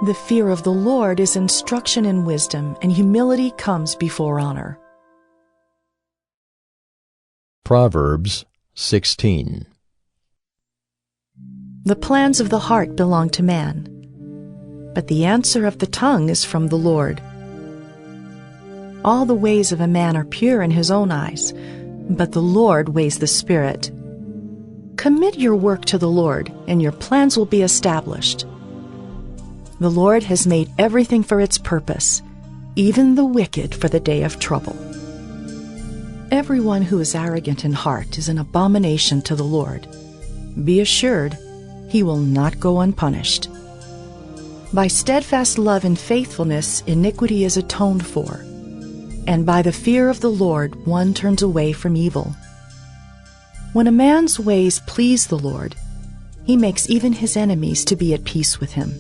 The fear of the Lord is instruction in wisdom, and humility comes before honor. Proverbs 16. The plans of the heart belong to man, but the answer of the tongue is from the Lord. All the ways of a man are pure in his own eyes, but the Lord weighs the spirit. Commit your work to the Lord, and your plans will be established. The Lord has made everything for its purpose, even the wicked for the day of trouble. Everyone who is arrogant in heart is an abomination to the Lord. Be assured, he will not go unpunished. By steadfast love and faithfulness, iniquity is atoned for, and by the fear of the Lord one turns away from evil. When a man's ways please the Lord, he makes even his enemies to be at peace with him.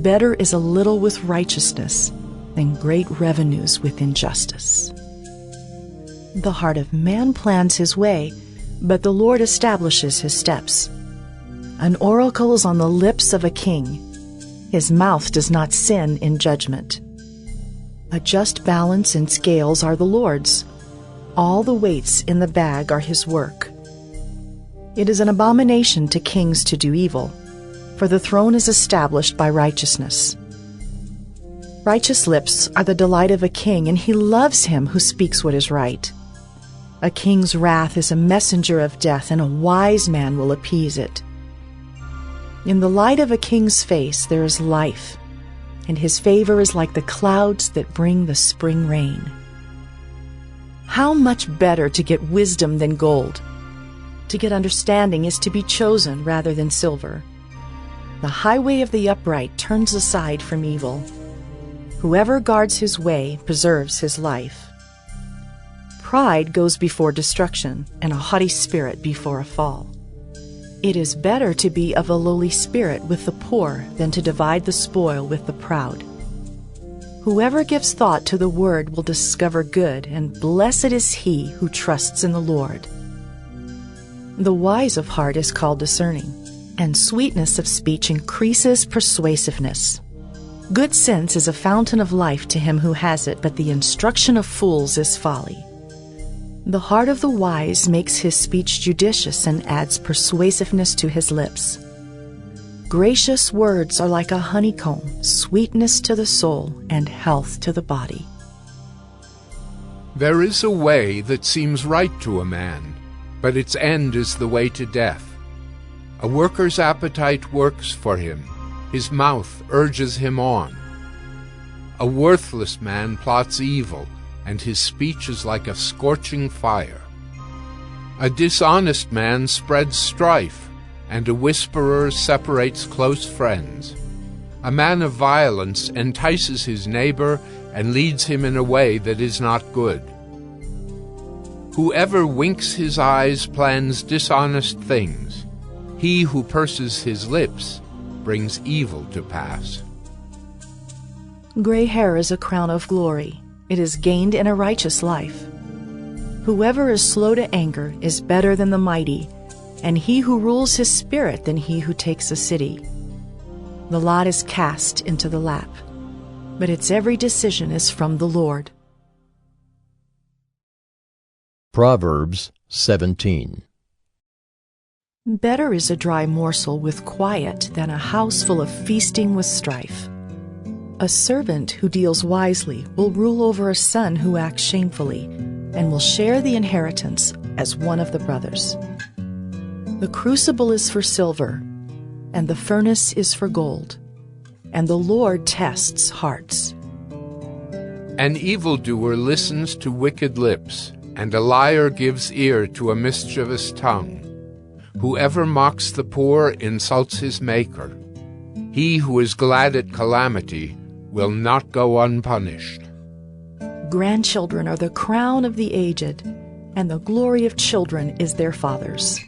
Better is a little with righteousness than great revenues with injustice. The heart of man plans his way, but the Lord establishes his steps. An oracle is on the lips of a king. His mouth does not sin in judgment. A just balance and scales are the Lord's. All the weights in the bag are his work. It is an abomination to kings to do evil, for the throne is established by righteousness. Righteous lips are the delight of a king, and he loves him who speaks what is right. A king's wrath is a messenger of death, and a wise man will appease it. In the light of a king's face there is life, and his favor is like the clouds that bring the spring rain. How much better to get wisdom than gold! To get understanding is to be chosen rather than silver. The highway of the upright turns aside from evil. Whoever guards his way preserves his life. Pride goes before destruction, and a haughty spirit before a fall. It is better to be of a lowly spirit with the poor than to divide the spoil with the proud. Whoever gives thought to the word will discover good, and blessed is he who trusts in the Lord. The wise of heart is called discerning, and sweetness of speech increases persuasiveness. Good sense is a fountain of life to him who has it, but the instruction of fools is folly. The heart of the wise makes his speech judicious and adds persuasiveness to his lips. Gracious words are like a honeycomb, sweetness to the soul and health to the body. There is a way that seems right to a man, but its end is the way to death. A worker's appetite works for him, his mouth urges him on. A worthless man plots evil, and his speech is like a scorching fire. A dishonest man spreads strife, and a whisperer separates close friends. A man of violence entices his neighbor and leads him in a way that is not good. Whoever winks his eyes plans dishonest things. He who purses his lips brings evil to pass. Gray hair is a crown of glory. It is gained in a righteous life. Whoever is slow to anger is better than the mighty, and he who rules his spirit than he who takes a city. The lot is cast into the lap, but its every decision is from the Lord. Proverbs 17. Better is a dry morsel with quiet than a house full of feasting with strife. A servant who deals wisely will rule over a son who acts shamefully, and will share the inheritance as one of the brothers. The crucible is for silver, and the furnace is for gold, and the Lord tests hearts. An evildoer listens to wicked lips, and a liar gives ear to a mischievous tongue. Whoever mocks the poor insults his Maker. He who is glad at calamity will not go unpunished. Grandchildren are the crown of the aged, and the glory of children is their fathers.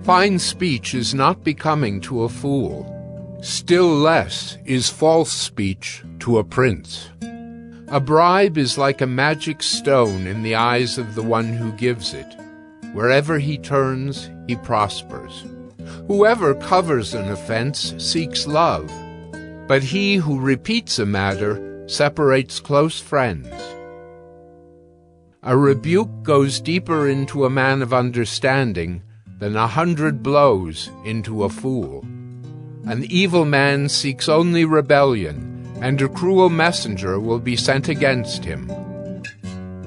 Fine speech is not becoming to a fool, Still less is false speech to a prince. A bribe is like a magic stone in the eyes of the one who gives it. Wherever he turns, he prospers. Whoever covers an offense seeks love, but he who repeats a matter separates close friends. A rebuke goes deeper into a man of understanding than 100 blows into a fool. An evil man seeks only rebellion, and a cruel messenger will be sent against him.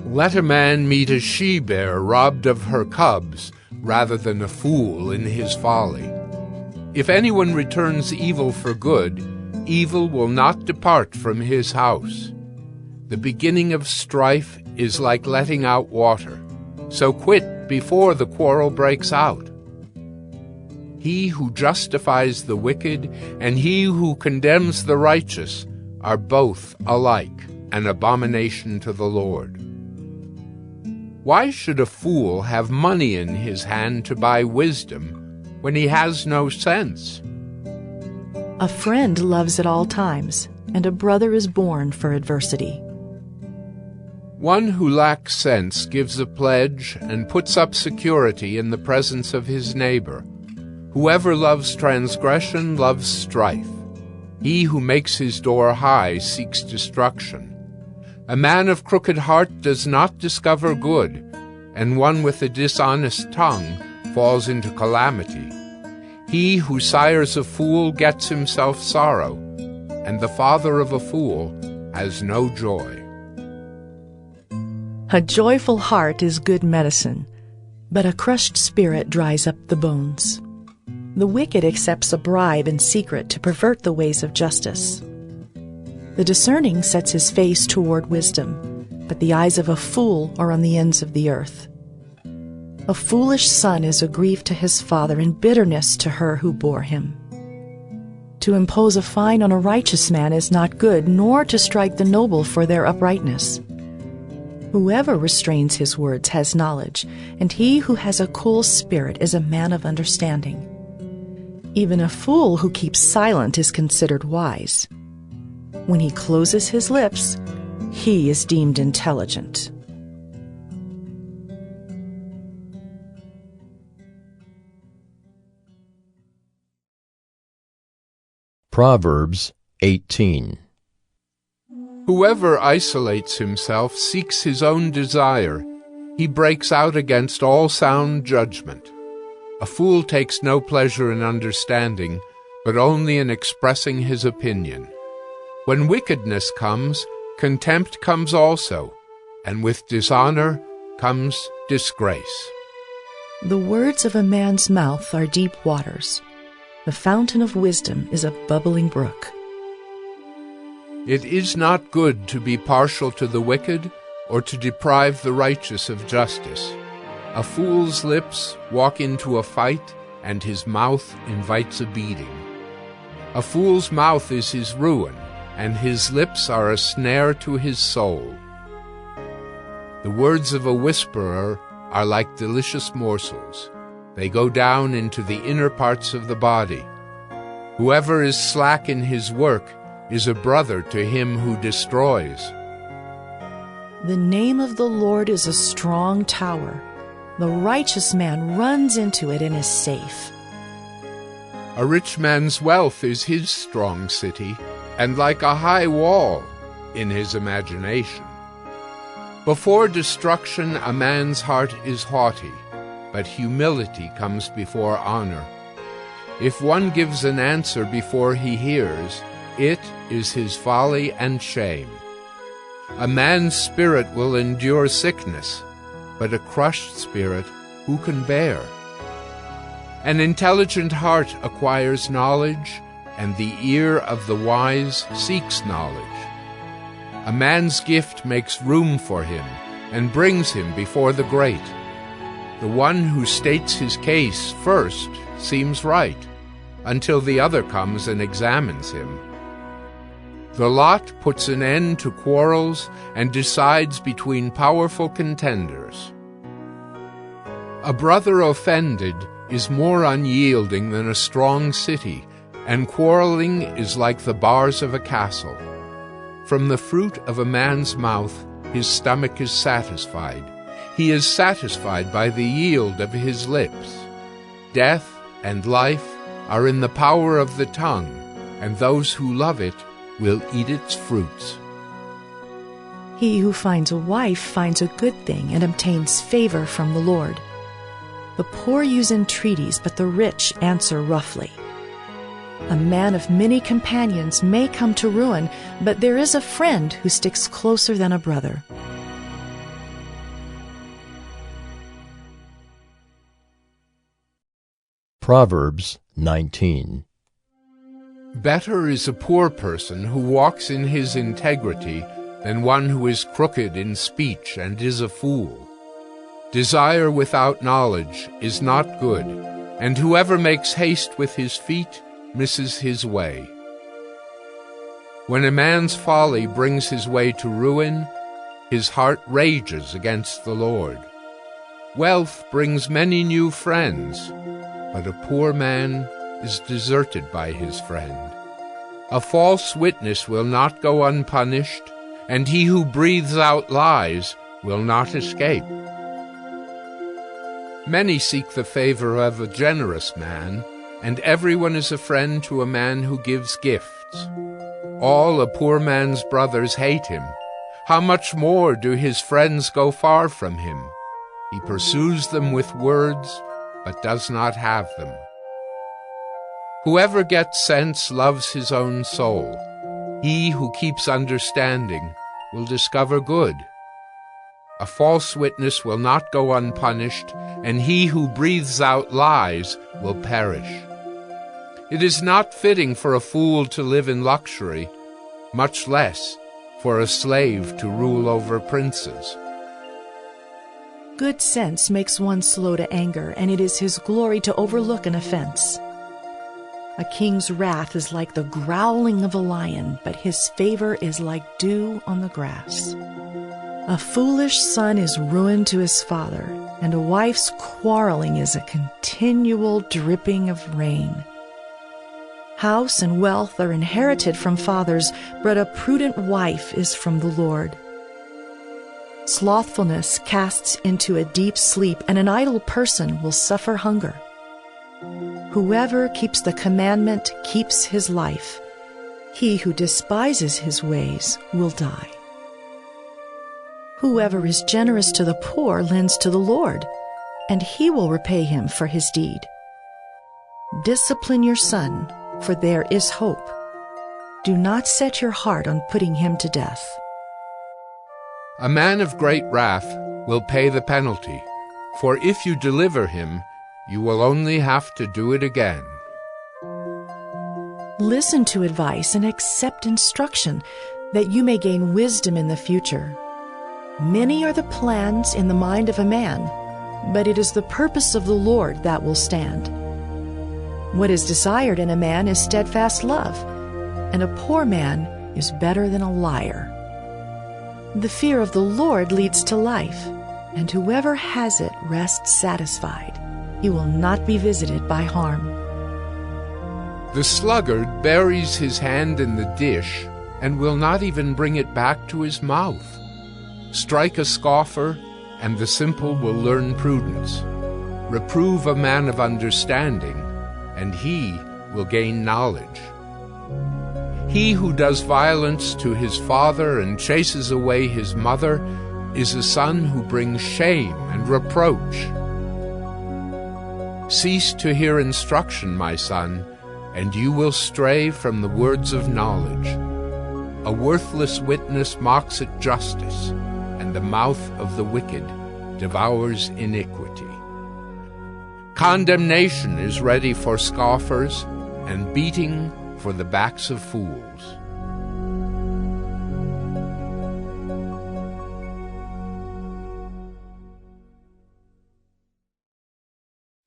Let a man meet a she-bear robbed of her cubs, rather than a fool in his folly. If anyone returns evil for good, evil will not depart from his house. The beginning of strife is like letting out water, so quit before the quarrel breaks out. He who justifies the wicked and he who condemns the righteous are both alike an abomination to the Lord. Why should a fool have money in his hand to buy wisdom when he has no sense? A friend loves at all times, and a brother is born for adversity. One who lacks sense gives a pledge and puts up security in the presence of his neighbor. Whoever loves transgression loves strife. He who makes his door high seeks destruction. A man of crooked heart does not discover good, and one with a dishonest tongue falls into calamity. He who sires a fool gets himself sorrow, and the father of a fool has no joy. A joyful heart is good medicine, but a crushed spirit dries up the bones. The wicked accepts a bribe in secret to pervert the ways of justice. The discerning sets his face toward wisdom, but the eyes of a fool are on the ends of the earth. A foolish son is a grief to his father and bitterness to her who bore him. To impose a fine on a righteous man is not good, nor to strike the noble for their uprightness. Whoever restrains his words has knowledge, and he who has a cool spirit is a man of understanding. Even a fool who keeps silent is considered wise. When he closes his lips, he is deemed intelligent. Proverbs 18. Whoever isolates himself seeks his own desire. He breaks out against all sound judgment. A fool takes no pleasure in understanding, but only in expressing his opinion. When wickedness comes, contempt comes also, and with dishonor comes disgrace. The words of a man's mouth are deep waters. The fountain of wisdom is a bubbling brook. It is not good to be partial to the wicked, or to deprive the righteous of justice. A fool's lips walk into a fight, and his mouth invites a beating. A fool's mouth is his ruin, and his lips are a snare to his soul. The words of a whisperer are like delicious morsels. They go down into the inner parts of the body. Whoever is slack in his work is a brother to him who destroys. The name of the Lord is a strong tower. The righteous man runs into it and is safe. A rich man's wealth is his strong city, and like a high wall in his imagination. Before destruction a man's heart is haughty, but humility comes before honor. If one gives an answer before he hears, it is his folly and shame. A man's spirit will endure sickness, but a crushed spirit who can bear? An intelligent heart acquires knowledge, and the ear of the wise seeks knowledge. A man's gift makes room for him and brings him before the great. The one who states his case first seems right, until the other comes and examines him. The lot puts an end to quarrels and decides between powerful contenders. A brother offended is more unyielding than a strong city, and quarreling is like the bars of a castle. From the fruit of a man's mouth his stomach is satisfied. He is satisfied by the yield of his lips. Death and life are in the power of the tongue, and those who love it will eat its fruits. He who finds a wife finds a good thing and obtains favor from the Lord. The poor use entreaties, but the rich answer roughly. A man of many companions may come to ruin, but there is a friend who sticks closer than a brother. Proverbs 19. Better is a poor person who walks in his integrity than one who is crooked in speech and is a fool. Desire without knowledge is not good, and whoever makes haste with his feet misses his way. When a man's folly brings his way to ruin, his heart rages against the Lord. Wealth brings many new friends, but a poor man is deserted by his friend. A false witness will not go unpunished, and he who breathes out lies will not escape. Many seek the favor of a generous man, and everyone is a friend to a man who gives gifts. All a poor man's brothers hate him. How much more do his friends go far from him? He pursues them with words, but does not have them. Whoever gets sense loves his own soul. He who keeps understanding will discover good. A false witness will not go unpunished, and he who breathes out lies will perish. It is not fitting for a fool to live in luxury, much less for a slave to rule over princes. Good sense makes one slow to anger, and it is his glory to overlook an offense. A king's wrath is like the growling of a lion, but his favor is like dew on the grass. A foolish son is ruin to his father, and a wife's quarreling is a continual dripping of rain. House and wealth are inherited from fathers, but a prudent wife is from the Lord. Slothfulness casts into a deep sleep, and an idle person will suffer hunger. Whoever keeps the commandment keeps his life. He who despises his ways will die. Whoever is generous to the poor lends to the Lord, and he will repay him for his deed. Discipline your son, for there is hope. Do not set your heart on putting him to death. A man of great wrath will pay the penalty, for if you deliver him, you will only have to do it again. Listen to advice and accept instruction, that you may gain wisdom in the future. Many are the plans in the mind of a man, but it is the purpose of the Lord that will stand. What is desired in a man is steadfast love, and a poor man is better than a liar. The fear of the Lord leads to life, and whoever has it rests satisfied. He will not be visited by harm. The sluggard buries his hand in the dish and will not even bring it back to his mouth. Strike a scoffer, and the simple will learn prudence. Reprove a man of understanding, and he will gain knowledge. He who does violence to his father and chases away his mother is a son who brings shame and reproach. Cease to hear instruction, my son, and you will stray from the words of knowledge. A worthless witness mocks at justice, and the mouth of the wicked devours iniquity. Condemnation is ready for scoffers, and beating for the backs of fools.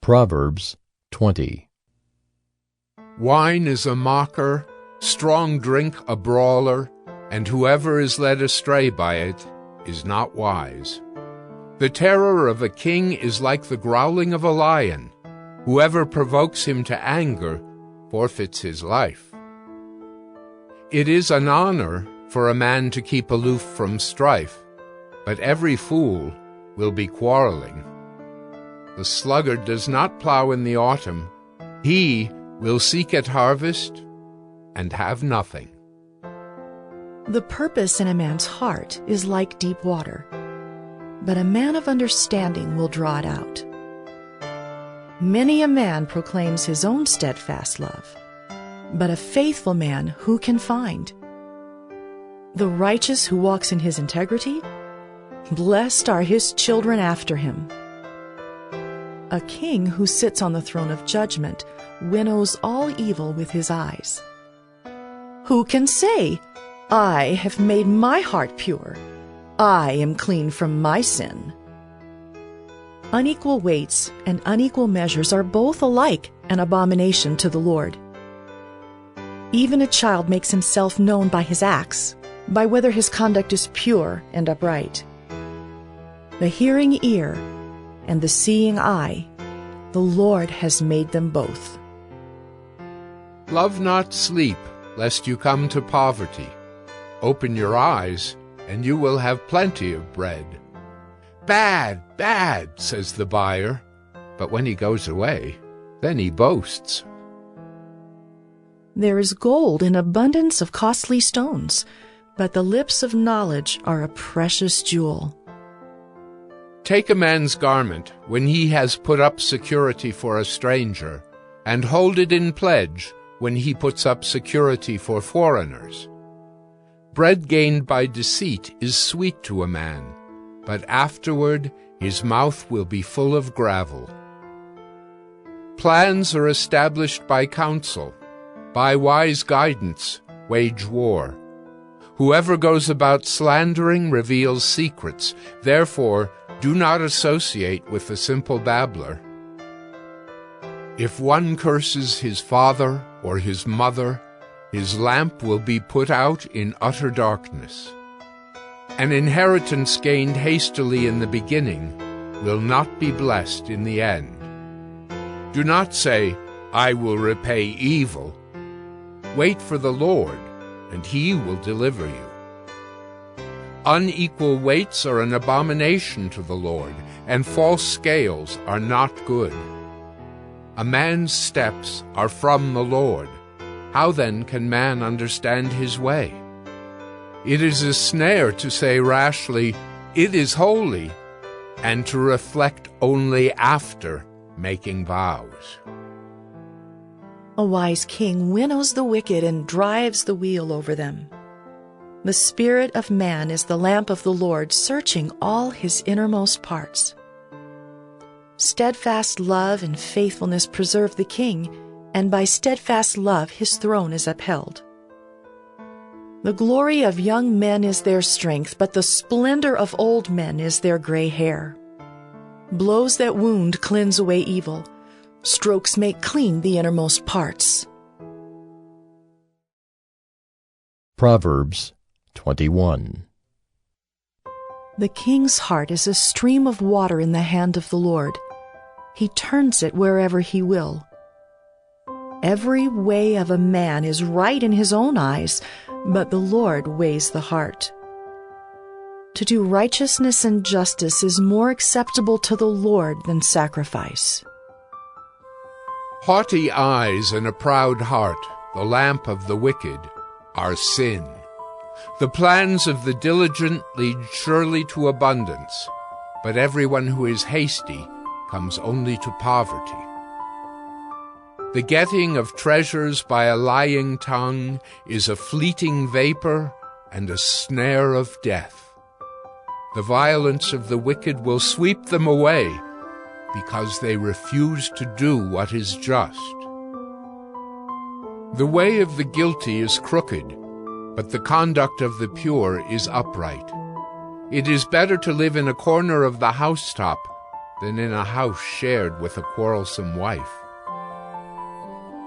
Proverbs 20. Wine is a mocker, strong drink a brawler, and whoever is led astray by it is not wise. The terror of a king is like the growling of a lion. Whoever provokes him to anger forfeits his life. It is an honor for a man to keep aloof from strife, but every fool will be quarreling. The sluggard does not plow in the autumn. He will seek at harvest and have nothing. The purpose in a man's heart is like deep water, but a man of understanding will draw it out. Many a man proclaims his own steadfast love, but a faithful man who can find? The righteous who walks in his integrity, blessed are his children after him. A king who sits on the throne of judgment winnows all evil with his eyes. Who can say, I have made my heart pure, I am clean from my sin? Unequal weights and unequal measures are both alike an abomination to the Lord. Even a child makes himself known by his acts, by whether his conduct is pure and upright. The hearing ear and the seeing eye, the Lord has made them both. Love not sleep, lest you come to poverty. Open your eyes, and you will have plenty of bread. Bad, bad, says the buyer, but when he goes away, then he boasts. There is gold in abundance of costly stones, but the lips of knowledge are a precious jewel. Take a man's garment when he has put up security for a stranger, and hold it in pledge when he puts up security for foreigners. Bread gained by deceit is sweet to a man, but afterward his mouth will be full of gravel. Plans are established by counsel. By wise guidance wage war. Whoever goes about slandering reveals secrets. Therefore, do not associate with the simple babbler. If one curses his father or his mother, his lamp will be put out in utter darkness. An inheritance gained hastily in the beginning will not be blessed in the end. Do not say, I will repay evil. Wait for the Lord, and he will deliver you. Unequal weights are an abomination to the Lord, and false scales are not good. A man's steps are from the Lord. How then can man understand his way? It is a snare to say rashly, it is holy, and to reflect only after making vows. A wise king winnows the wicked and drives the wheel over them. The spirit of man is the lamp of the Lord, searching all his innermost parts. Steadfast love and faithfulness preserve the king, and by steadfast love his throne is upheld. The glory of young men is their strength, but the splendor of old men is their gray hair. Blows that wound cleanse away evil. Strokes make clean the innermost parts. Proverbs 21. The king's heart is a stream of water in the hand of the Lord. He turns it wherever he will. Every way of a man is right in his own eyes, but the Lord weighs the heart. To do righteousness and justice is more acceptable to the Lord than sacrifice. Haughty eyes and a proud heart, the lamp of the wicked, are sin. The plans of the diligent lead surely to abundance, but everyone who is hasty comes only to poverty. The getting of treasures by a lying tongue is a fleeting vapor and a snare of death. The violence of the wicked will sweep them away, because they refuse to do what is just. The way of the guilty is crooked, but the conduct of the pure is upright. It is better to live in a corner of the housetop than in a house shared with a quarrelsome wife.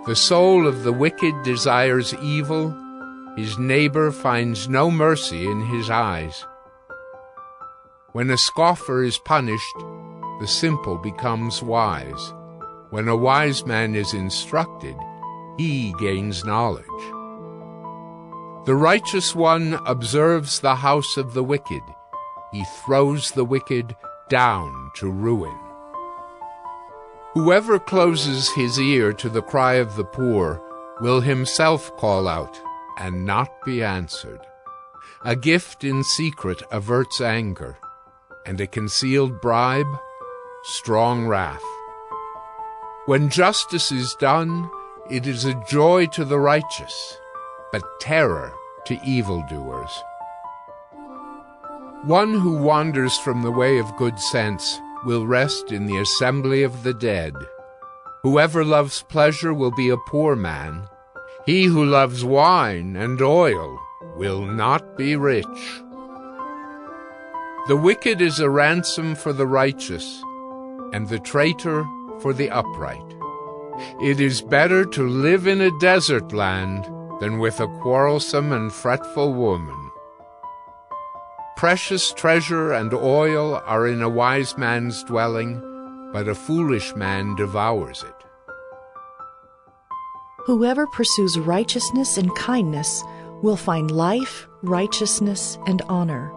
The soul of the wicked desires evil. His neighbor finds no mercy in his eyes. When a scoffer is punished, the simple becomes wise. When a wise man is instructed, he gains knowledge. The righteous one observes the house of the wicked. He throws the wicked down to ruin. Whoever closes his ear to the cry of the poor will himself call out and not be answered. A gift in secret averts anger, and a concealed bribe, strong wrath. When justice is done, it is a joy to the righteous, but terror to evildoers. One who wanders from the way of good sense will rest in the assembly of the dead. Whoever loves pleasure will be a poor man. He who loves wine and oil will not be rich. The wicked is a ransom for the righteous, and the traitor for the upright. It is better to live in a desert land than with a quarrelsome and fretful woman. Precious treasure and oil are in a wise man's dwelling, but a foolish man devours it. Whoever pursues righteousness and kindness will find life, righteousness, and honor.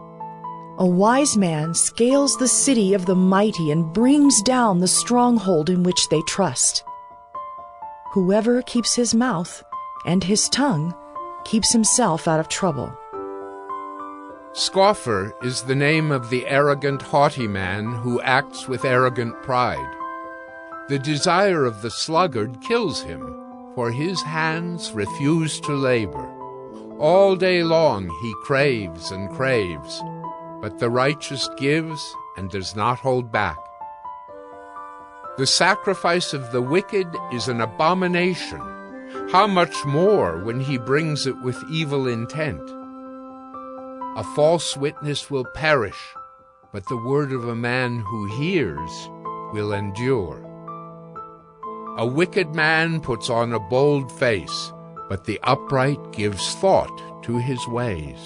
A wise man scales the city of the mighty and brings down the stronghold in which they trust. Whoever keeps his mouth and his tongue keeps himself out of trouble. Scoffer is the name of the arrogant, haughty man who acts with arrogant pride. The desire of the sluggard kills him, for his hands refuse to labor. All day long he craves and craves, but the righteous gives and does not hold back. The sacrifice of the wicked is an abomination. How much more when he brings it with evil intent? A false witness will perish, but the word of a man who hears will endure. A wicked man puts on a bold face, but the upright gives thought to his ways.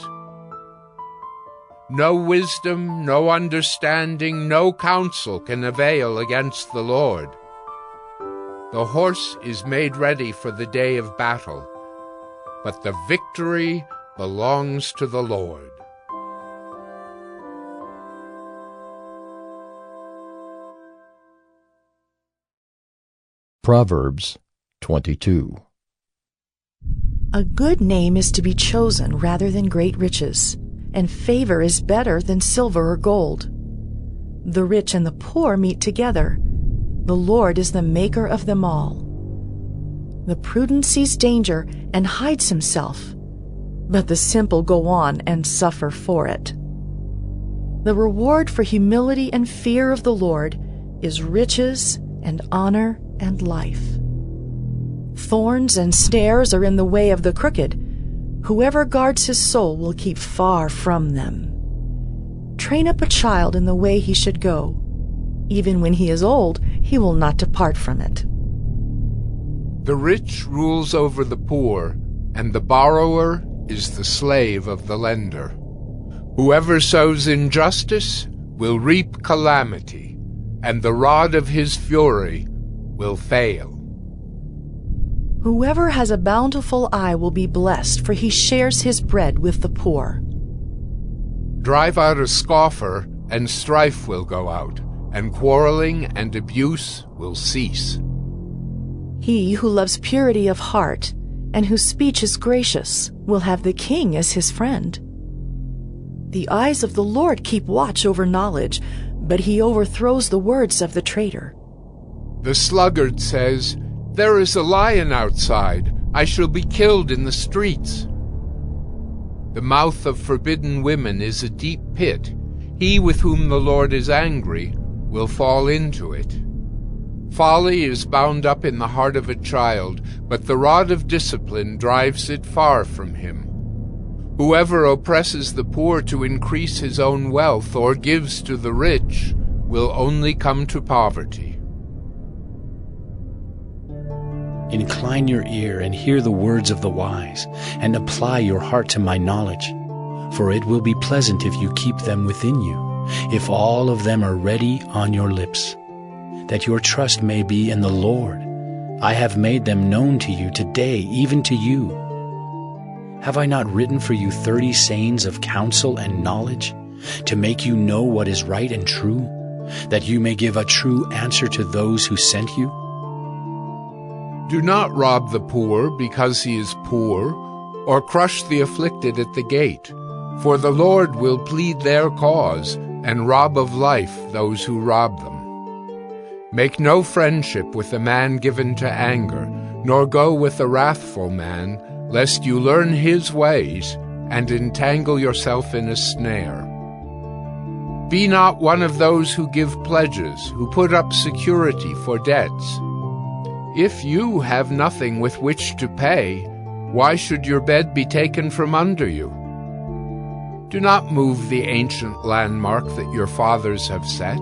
No wisdom, no understanding, no counsel can avail against the Lord. The horse is made ready for the day of battle, but the victory belongs to the Lord. Proverbs 22. A good name is to be chosen rather than great riches, and favor is better than silver or gold. The rich and the poor meet together. The Lord is the maker of them all. The prudent sees danger and hides himself, but the simple go on and suffer for it. The reward for humility and fear of the Lord is riches and honor and life. Thorns and snares are in the way of the crooked. Whoever guards his soul will keep far from them. Train up a child in the way he should go. Even when he is old, he will not depart from it. The rich rules over the poor, and the borrower is the slave of the lender. Whoever sows injustice will reap calamity, and the rod of his fury will fail. Whoever has a bountiful eye will be blessed, for he shares his bread with the poor. Drive out a scoffer, and strife will go out, and quarreling and abuse will cease. He who loves purity of heart and whose speech is gracious will have the king as his friend. The eyes of the Lord keep watch over knowledge, but he overthrows the words of the traitor. The sluggard says, "There is a lion outside. I shall be killed in the streets." The mouth of forbidden women is a deep pit. He with whom the Lord is angry will fall into it. Folly is bound up in the heart of a child, but the rod of discipline drives it far from him. Whoever oppresses the poor to increase his own wealth or gives to the rich will only come to poverty. Incline your ear and hear the words of the wise, and apply your heart to my knowledge. For it will be pleasant if you keep them within you, if all of them are ready on your lips, that your trust may be in the Lord, I have made them known to you today, even to you. Have I not written for you 30 sayings of counsel and knowledge, to make you know what is right and true, that you may give a true answer to those who sent you? Do not rob the poor because he is poor, or crush the afflicted at the gate, for the Lord will plead their cause and rob of life those who rob them. Make no friendship with a man given to anger, nor go with a wrathful man, lest you learn his ways and entangle yourself in a snare. Be not one of those who give pledges, who put up security for debts. If you have nothing with which to pay, why should your bed be taken from under you? Do not move the ancient landmark that your fathers have set.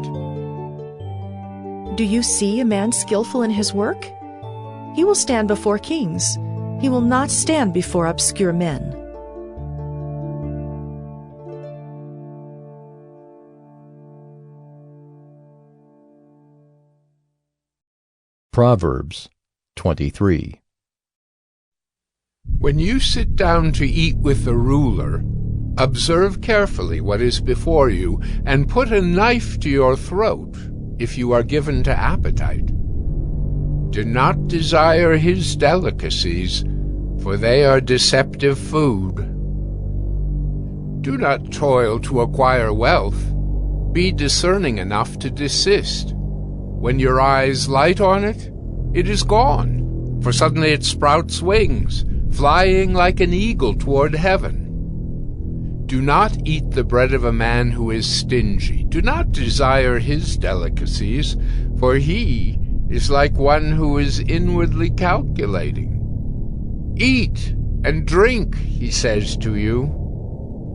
Do you see a man skillful in his work? He will stand before kings. He will not stand before obscure men. Proverbs 23. When you sit down to eat with the ruler, observe carefully what is before you, and put a knife to your throat if you are given to appetite. Do not desire his delicacies, for they are deceptive food. Do not toil to acquire wealth. Be discerning enough to desist. When your eyes light on it, it is gone, for suddenly it sprouts wings, flying like an eagle toward heaven. Do not eat the bread of a man who is stingy. Do not desire his delicacies, for he is like one who is inwardly calculating. Eat and drink, he says to you,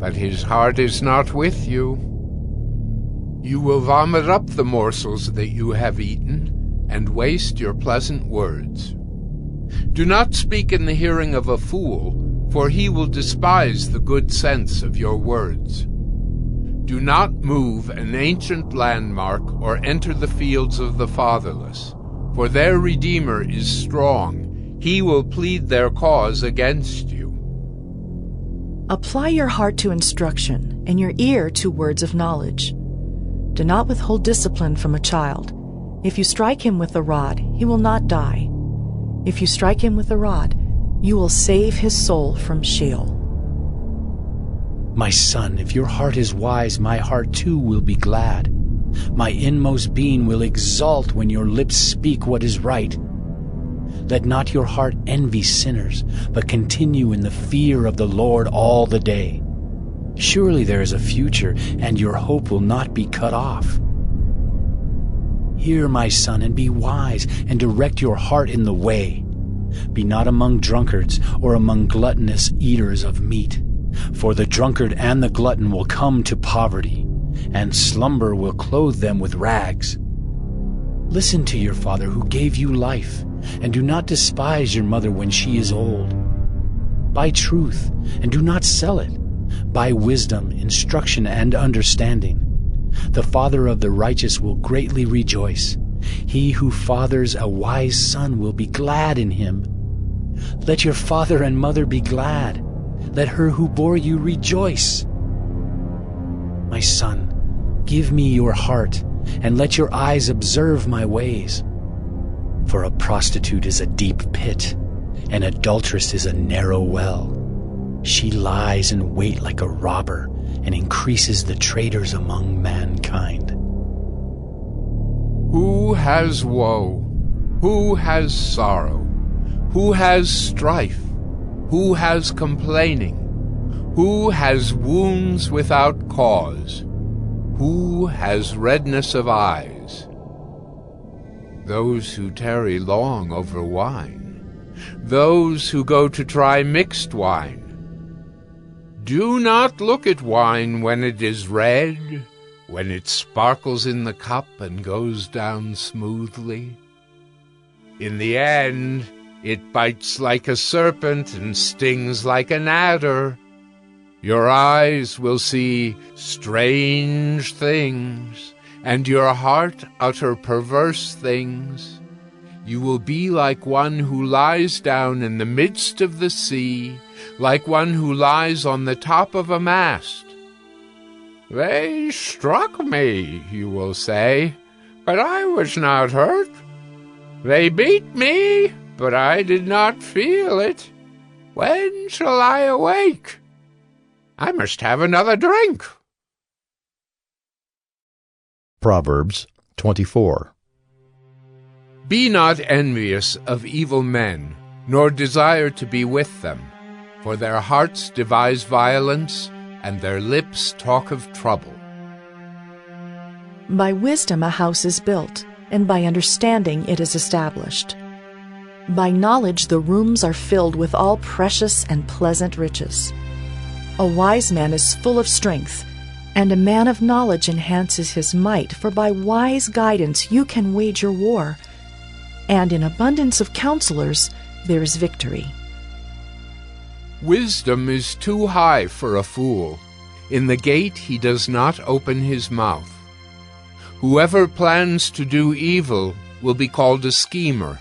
but his heart is not with you. You will vomit up the morsels that you have eaten, and waste your pleasant words. Do not speak in the hearing of a fool, for he will despise the good sense of your words. Do not move an ancient landmark or enter the fields of the fatherless, for their Redeemer is strong. He will plead their cause against you. Apply your heart to instruction and your ear to words of knowledge. Do not withhold discipline from a child. If you strike him with a rod, he will not die. If you strike him with a rod, you will save his soul from Sheol. My son, if your heart is wise, my heart too will be glad. My inmost being will exult when your lips speak what is right. Let not your heart envy sinners, but continue in the fear of the Lord all the day. Surely there is a future, and your hope will not be cut off. Hear, my son, and be wise, and direct your heart in the way. Be not among drunkards, or among gluttonous eaters of meat. For the drunkard and the glutton will come to poverty, and slumber will clothe them with rags. Listen to your father who gave you life, and do not despise your mother when she is old. Buy truth, and do not sell it. Buy wisdom, instruction, and understanding. The father of the righteous will greatly rejoice. He who fathers a wise son will be glad in him. Let your father and mother be glad. Let her who bore you rejoice. My son, give me your heart, and let your eyes observe my ways. For a prostitute is a deep pit, an adulteress is a narrow well. She lies in wait like a robber, and increases the traitors among mankind. Who has woe? Who has sorrow? Who has strife? Who has complaining? Who has wounds without cause? Who has redness of eyes? Those who tarry long over wine, those who go to try mixed wine. Do not look at wine when it is red, when it sparkles in the cup and goes down smoothly. In the end, it bites like a serpent and stings like an adder. Your eyes will see strange things, and your heart utter perverse things. You will be like one who lies down in the midst of the sea, like one who lies on the top of a mast. They struck me, you will say, but I was not hurt. They beat me, but I did not feel it. When shall I awake? I must have another drink. Proverbs 24. Be not envious of evil men, nor desire to be with them, for their hearts devise violence, and their lips talk of trouble. By wisdom a house is built, and by understanding it is established. By knowledge the rooms are filled with all precious and pleasant riches. A wise man is full of strength, and a man of knowledge enhances his might, for by wise guidance you can wage your war, and in abundance of counselors there is victory. Wisdom is too high for a fool. In the gate he does not open his mouth. Whoever plans to do evil will be called a schemer.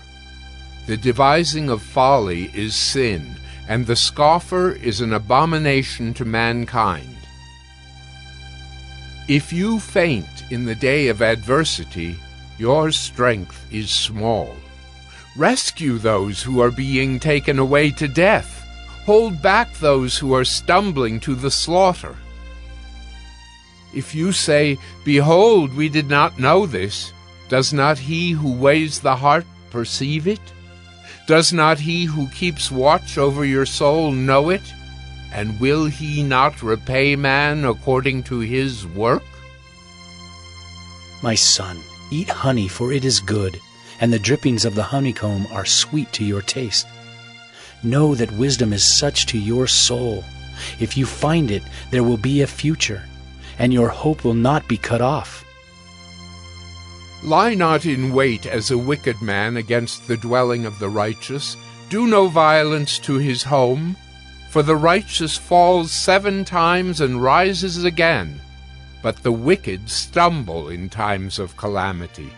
The devising of folly is sin, and the scoffer is an abomination to mankind. If you faint in the day of adversity, your strength is small. Rescue those who are being taken away to death. Hold back those who are stumbling to the slaughter. If you say, Behold, we did not know this, does not he who weighs the heart perceive it? Does not he who keeps watch over your soul know it? And will he not repay man according to his work? My son, eat honey, for it is good, and the drippings of the honeycomb are sweet to your taste. Know that wisdom is such to your soul. If you find it, there will be a future, and your hope will not be cut off. Lie not in wait as a wicked man against the dwelling of the righteous. Do no violence to his home. For the righteous falls 7 times and rises again, but the wicked stumble in times of calamity.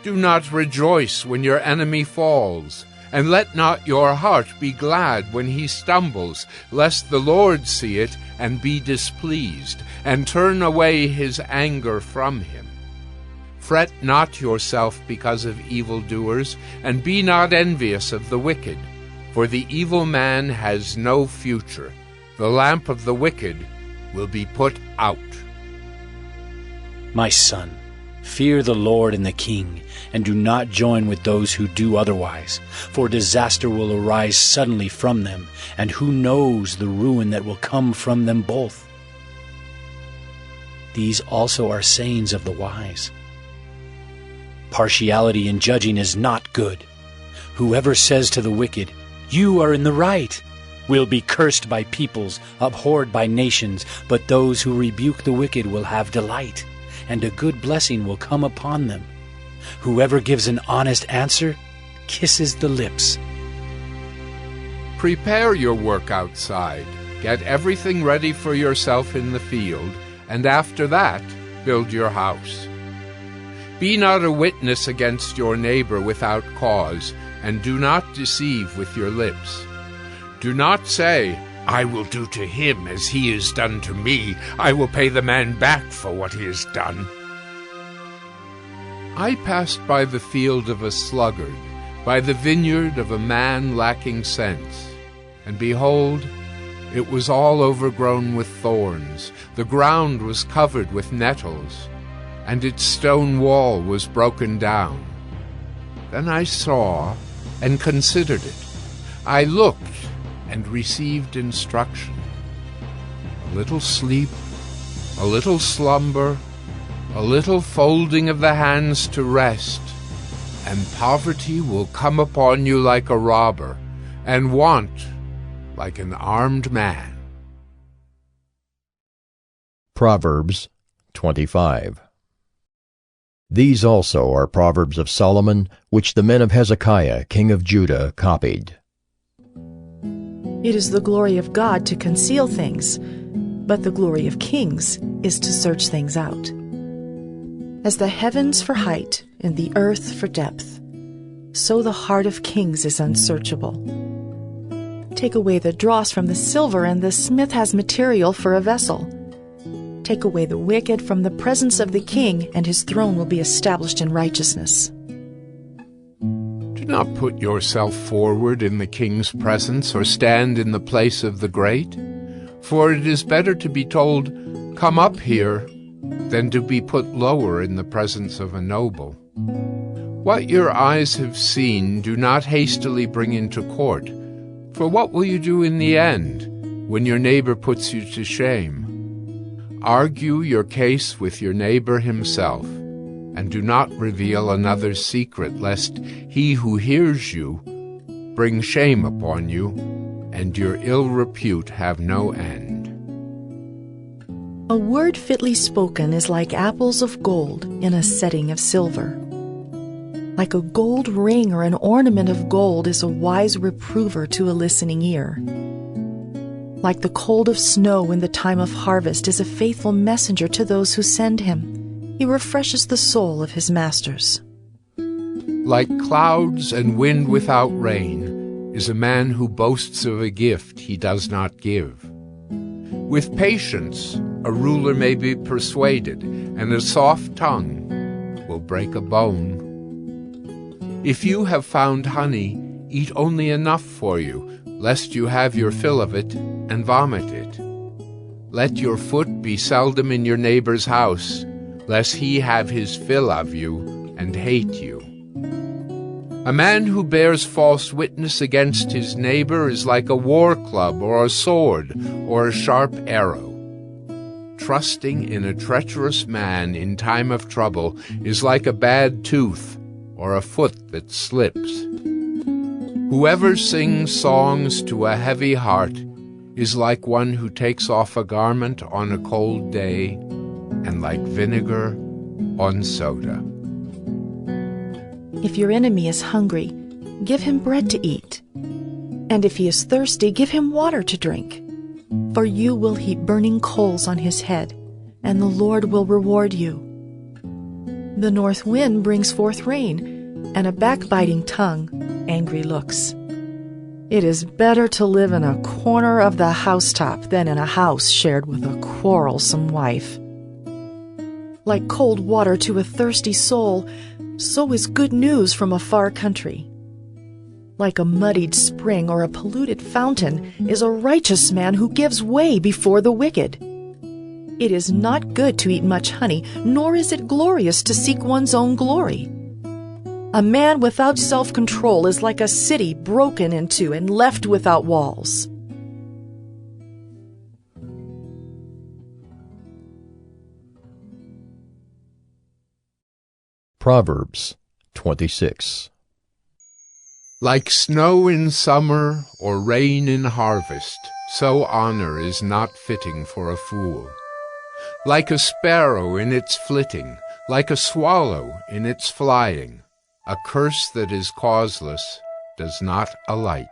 Do not rejoice when your enemy falls, and let not your heart be glad when he stumbles, lest the Lord see it and be displeased, and turn away his anger from him. Fret not yourself because of evildoers, and be not envious of the wicked, for the evil man has no future. The lamp of the wicked will be put out. My son, fear the Lord and the king, and do not join with those who do otherwise, for disaster will arise suddenly from them, and who knows the ruin that will come from them both. These also are sayings of the wise. Partiality in judging is not good. Whoever says to the wicked, You are in the right, will be cursed by peoples, abhorred by nations, but those who rebuke the wicked will have delight, and a good blessing will come upon them. Whoever gives an honest answer kisses the lips. Prepare your work outside. Get everything ready for yourself in the field, and after that, build your house. Be not a witness against your neighbor without cause, and do not deceive with your lips. Do not say, I will do to him as he has done to me. I will pay the man back for what he has done. I passed by the field of a sluggard, by the vineyard of a man lacking sense. And behold, it was all overgrown with thorns. The ground was covered with nettles, and its stone wall was broken down. Then I saw and considered it. I looked and received instruction. A little sleep, a little slumber, a little folding of the hands to rest, and poverty will come upon you like a robber, and want like an armed man. Proverbs 25. These also are proverbs of Solomon, which the men of Hezekiah, king of Judah, copied. It is the glory of God to conceal things, but the glory of kings is to search things out. As the heavens for height and the earth for depth, so the heart of kings is unsearchable. Take away the dross from the silver, and the smith has material for a vessel. Take away the wicked from the presence of the king, and his throne will be established in righteousness. Do not put yourself forward in the king's presence, or stand in the place of the great. For it is better to be told, "Come up here," than to be put lower in the presence of a noble. What your eyes have seen, do not hastily bring into court. For what will you do in the end, when your neighbor puts you to shame? Argue your case with your neighbor himself, and do not reveal another's secret, lest he who hears you bring shame upon you, and your ill repute have no end. A word fitly spoken is like apples of gold in a setting of silver. Like a gold ring or an ornament of gold is a wise reprover to a listening ear. Like the cold of snow in the time of harvest is a faithful messenger to those who send him. He refreshes the soul of his masters. Like clouds and wind without rain is a man who boasts of a gift he does not give. With patience a ruler may be persuaded, and a soft tongue will break a bone. If you have found honey, eat only enough for you, lest you have your fill of it and vomit it. Let your foot be seldom in your neighbor's house, lest he have his fill of you and hate you. A man who bears false witness against his neighbor is like a war club or a sword or a sharp arrow. Trusting in a treacherous man in time of trouble is like a bad tooth or a foot that slips. Whoever sings songs to a heavy heart is like one who takes off a garment on a cold day, and like vinegar on soda. If your enemy is hungry, give him bread to eat. And if he is thirsty, give him water to drink. For you will heap burning coals on his head, and the Lord will reward you. The north wind brings forth rain, and a backbiting tongue, angry looks. It is better to live in a corner of the housetop than in a house shared with a quarrelsome wife. Like cold water to a thirsty soul, so is good news from a far country. Like a muddied spring or a polluted fountain is a righteous man who gives way before the wicked. It is not good to eat much honey, nor is it glorious to seek one's own glory. A man without self-control is like a city broken into and left without walls. Proverbs 26. Like snow in summer or rain in harvest, so honor is not fitting for a fool. Like a sparrow in its flitting, like a swallow in its flying, a curse that is causeless does not alight.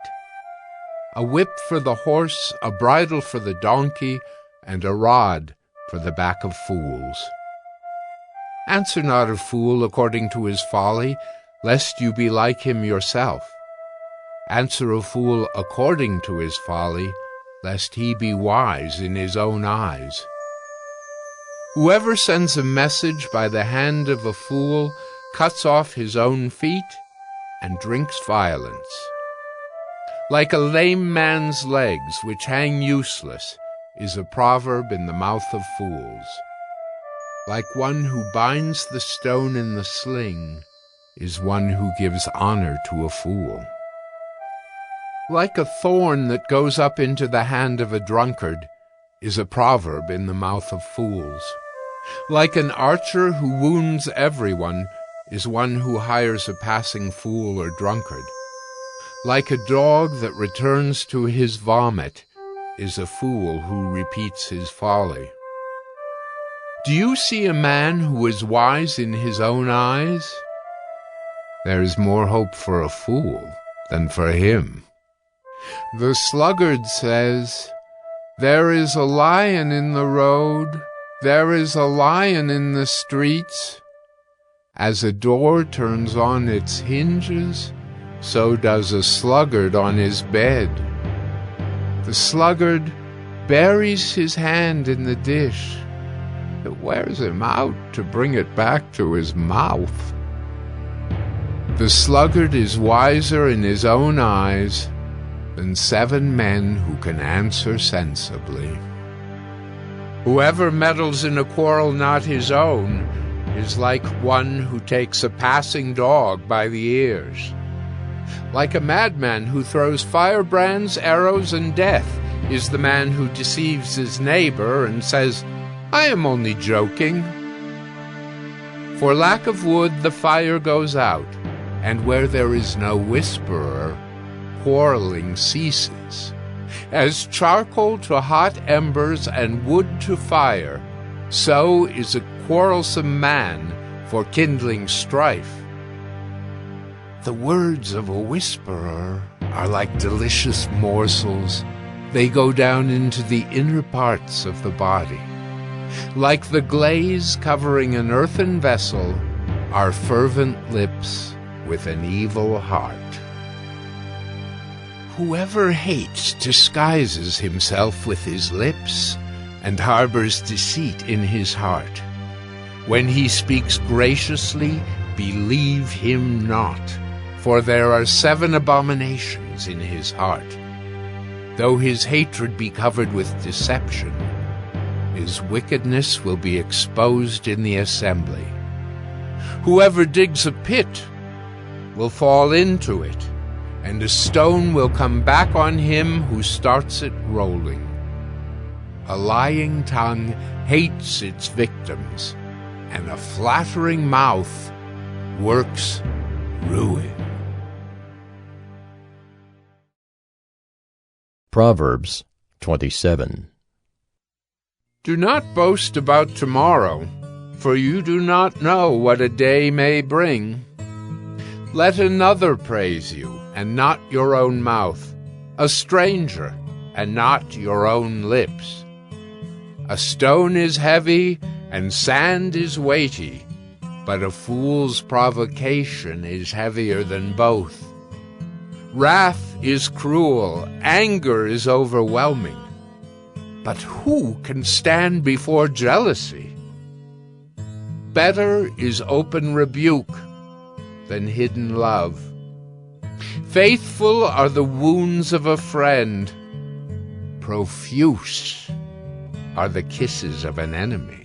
A whip for the horse, a bridle for the donkey, and a rod for the back of fools. Answer not a fool according to his folly, lest you be like him yourself. Answer a fool according to his folly, lest he be wise in his own eyes. Whoever sends a message by the hand of a fool cuts off his own feet and drinks violence. Like a lame man's legs which hang useless is a proverb in the mouth of fools. Like one who binds the stone in the sling is one who gives honor to a fool. Like a thorn that goes up into the hand of a drunkard is a proverb in the mouth of fools. Like an archer who wounds everyone is one who hires a passing fool or drunkard. Like a dog that returns to his vomit is a fool who repeats his folly. Do you see a man who is wise in his own eyes? There is more hope for a fool than for him. The sluggard says, "There is a lion in the road, there is a lion in the streets," As a door turns on its hinges, so does a sluggard on his bed. The sluggard buries his hand in the dish. It wears him out to bring it back to his mouth. The sluggard is wiser in his own eyes than 7 men who can answer sensibly. Whoever meddles in a quarrel not his own is like one who takes a passing dog by the ears. Like a madman who throws firebrands, arrows, and death is the man who deceives his neighbor and says, "I am only joking." For lack of wood the fire goes out, and where there is no whisperer, quarreling ceases. As charcoal to hot embers and wood to fire, so is a quarrelsome man for kindling strife. The words of a whisperer are like delicious morsels. They go down into the inner parts of the body. Like the glaze covering an earthen vessel are fervent lips with an evil heart. Whoever hates disguises himself with his lips and harbors deceit in his heart. When he speaks graciously, believe him not, for there are 7 abominations in his heart. Though his hatred be covered with deception, his wickedness will be exposed in the assembly. Whoever digs a pit will fall into it, and a stone will come back on him who starts it rolling. A lying tongue hates its victims, and a flattering mouth works ruin. Proverbs 27. Do not boast about tomorrow, for you do not know what a day may bring. Let another praise you, and not your own mouth, a stranger, and not your own lips. A stone is heavy, and sand is weighty, but a fool's provocation is heavier than both. Wrath is cruel, anger is overwhelming, but who can stand before jealousy? Better is open rebuke than hidden love. Faithful are the wounds of a friend, profuse are the kisses of an enemy.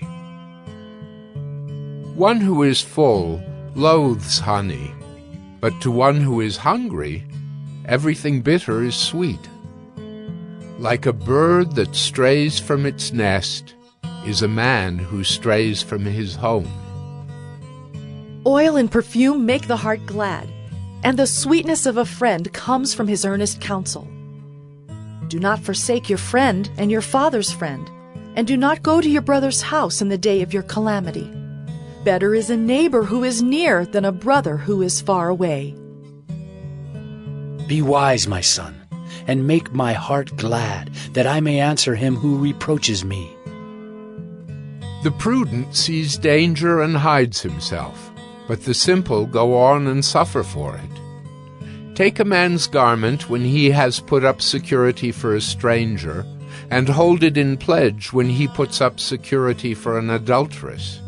One who is full loathes honey, but to one who is hungry, everything bitter is sweet. Like a bird that strays from its nest is a man who strays from his home. Oil and perfume make the heart glad, and the sweetness of a friend comes from his earnest counsel. Do not forsake your friend and your father's friend, and do not go to your brother's house in the day of your calamity. Better is a neighbor who is near than a brother who is far away. Be wise, my son, and make my heart glad, that I may answer him who reproaches me. The prudent sees danger and hides himself, but the simple go on and suffer for it. Take a man's garment when he has put up security for a stranger, and hold it in pledge when he puts up security for an adulteress.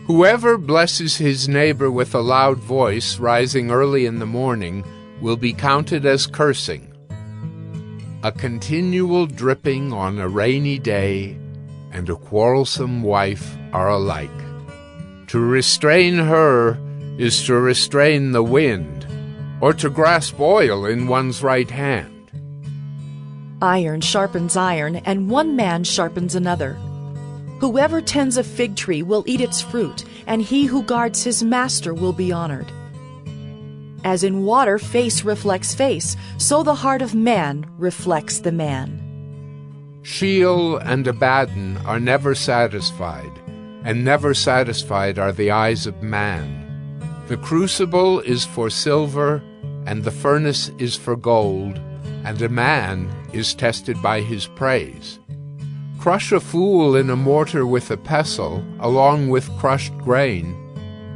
Whoever blesses his neighbor with a loud voice, rising early in the morning, will be counted as cursing. A continual dripping on a rainy day and a quarrelsome wife are alike. To restrain her is to restrain the wind, or to grasp oil in one's right hand. Iron sharpens iron, and one man sharpens another. Whoever tends a fig tree will eat its fruit, and he who guards his master will be honored. As in water face reflects face, so the heart of man reflects the man. Sheol and Abaddon are never satisfied, and never satisfied are the eyes of man. The crucible is for silver, and the furnace is for gold, and a man is tested by his praise. Crush a fool in a mortar with a pestle, along with crushed grain,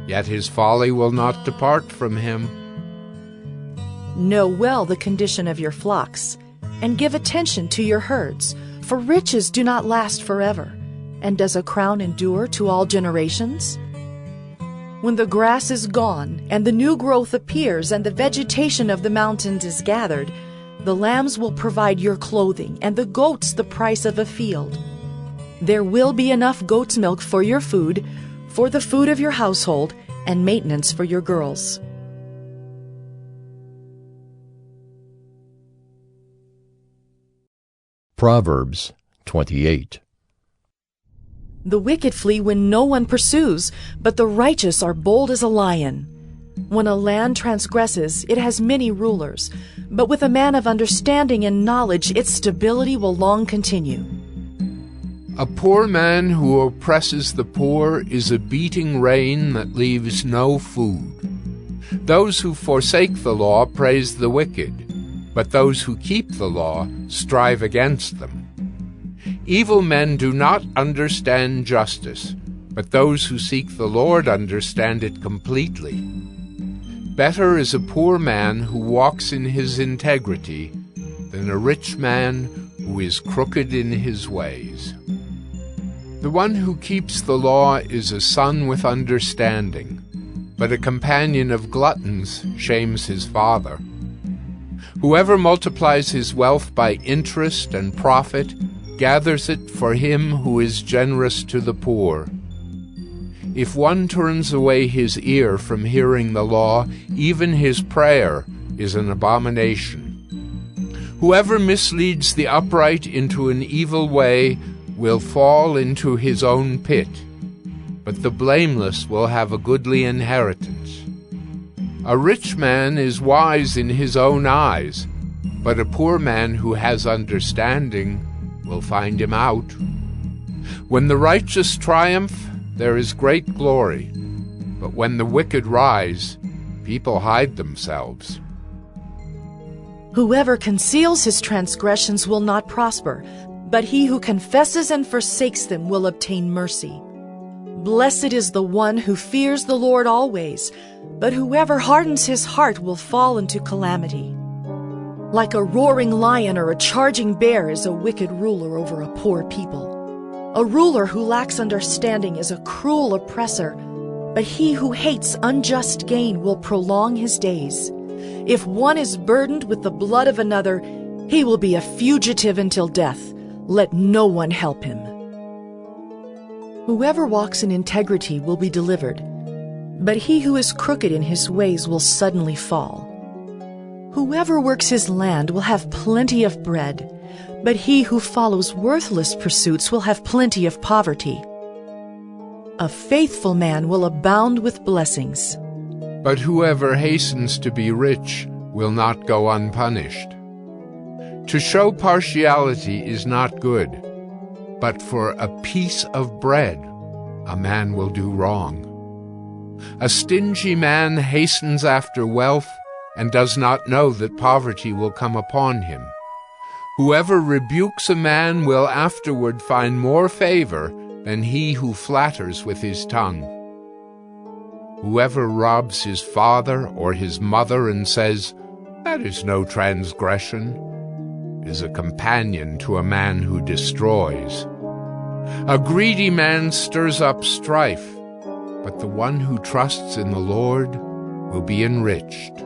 yet his folly will not depart from him. Know well the condition of your flocks, and give attention to your herds, for riches do not last forever, and does a crown endure to all generations? When the grass is gone, and the new growth appears, and the vegetation of the mountains is gathered, the lambs will provide your clothing, and the goats the price of a field. There will be enough goat's milk for your food, for the food of your household, and maintenance for your girls. Proverbs 28. The wicked flee when no one pursues, but the righteous are bold as a lion. When a land transgresses, it has many rulers, but with a man of understanding and knowledge, its stability will long continue. A poor man who oppresses the poor is a beating rain that leaves no food. Those who forsake the law praise the wicked, but those who keep the law strive against them. Evil men do not understand justice, but those who seek the Lord understand it completely. Better is a poor man who walks in his integrity than a rich man who is crooked in his ways. The one who keeps the law is a son with understanding, but a companion of gluttons shames his father. Whoever multiplies his wealth by interest and profit gathers it for him who is generous to the poor. If one turns away his ear from hearing the law, even his prayer is an abomination. Whoever misleads the upright into an evil way will fall into his own pit, but the blameless will have a goodly inheritance. A rich man is wise in his own eyes, but a poor man who has understanding will find him out. When the righteous triumph, there is great glory, but when the wicked rise, people hide themselves. Whoever conceals his transgressions will not prosper, but he who confesses and forsakes them will obtain mercy. Blessed is the one who fears the Lord always, but whoever hardens his heart will fall into calamity. Like a roaring lion or a charging bear is a wicked ruler over a poor people. A ruler who lacks understanding is a cruel oppressor, but he who hates unjust gain will prolong his days. If one is burdened with the blood of another, he will be a fugitive until death. Let no one help him. Whoever walks in integrity will be delivered, but he who is crooked in his ways will suddenly fall. Whoever works his land will have plenty of bread, but he who follows worthless pursuits will have plenty of poverty. A faithful man will abound with blessings, but whoever hastens to be rich will not go unpunished. To show partiality is not good, but for a piece of bread a man will do wrong. A stingy man hastens after wealth and does not know that poverty will come upon him. Whoever rebukes a man will afterward find more favor than he who flatters with his tongue. Whoever robs his father or his mother and says, "That is no transgression," is a companion to a man who destroys. A greedy man stirs up strife, but the one who trusts in the Lord will be enriched.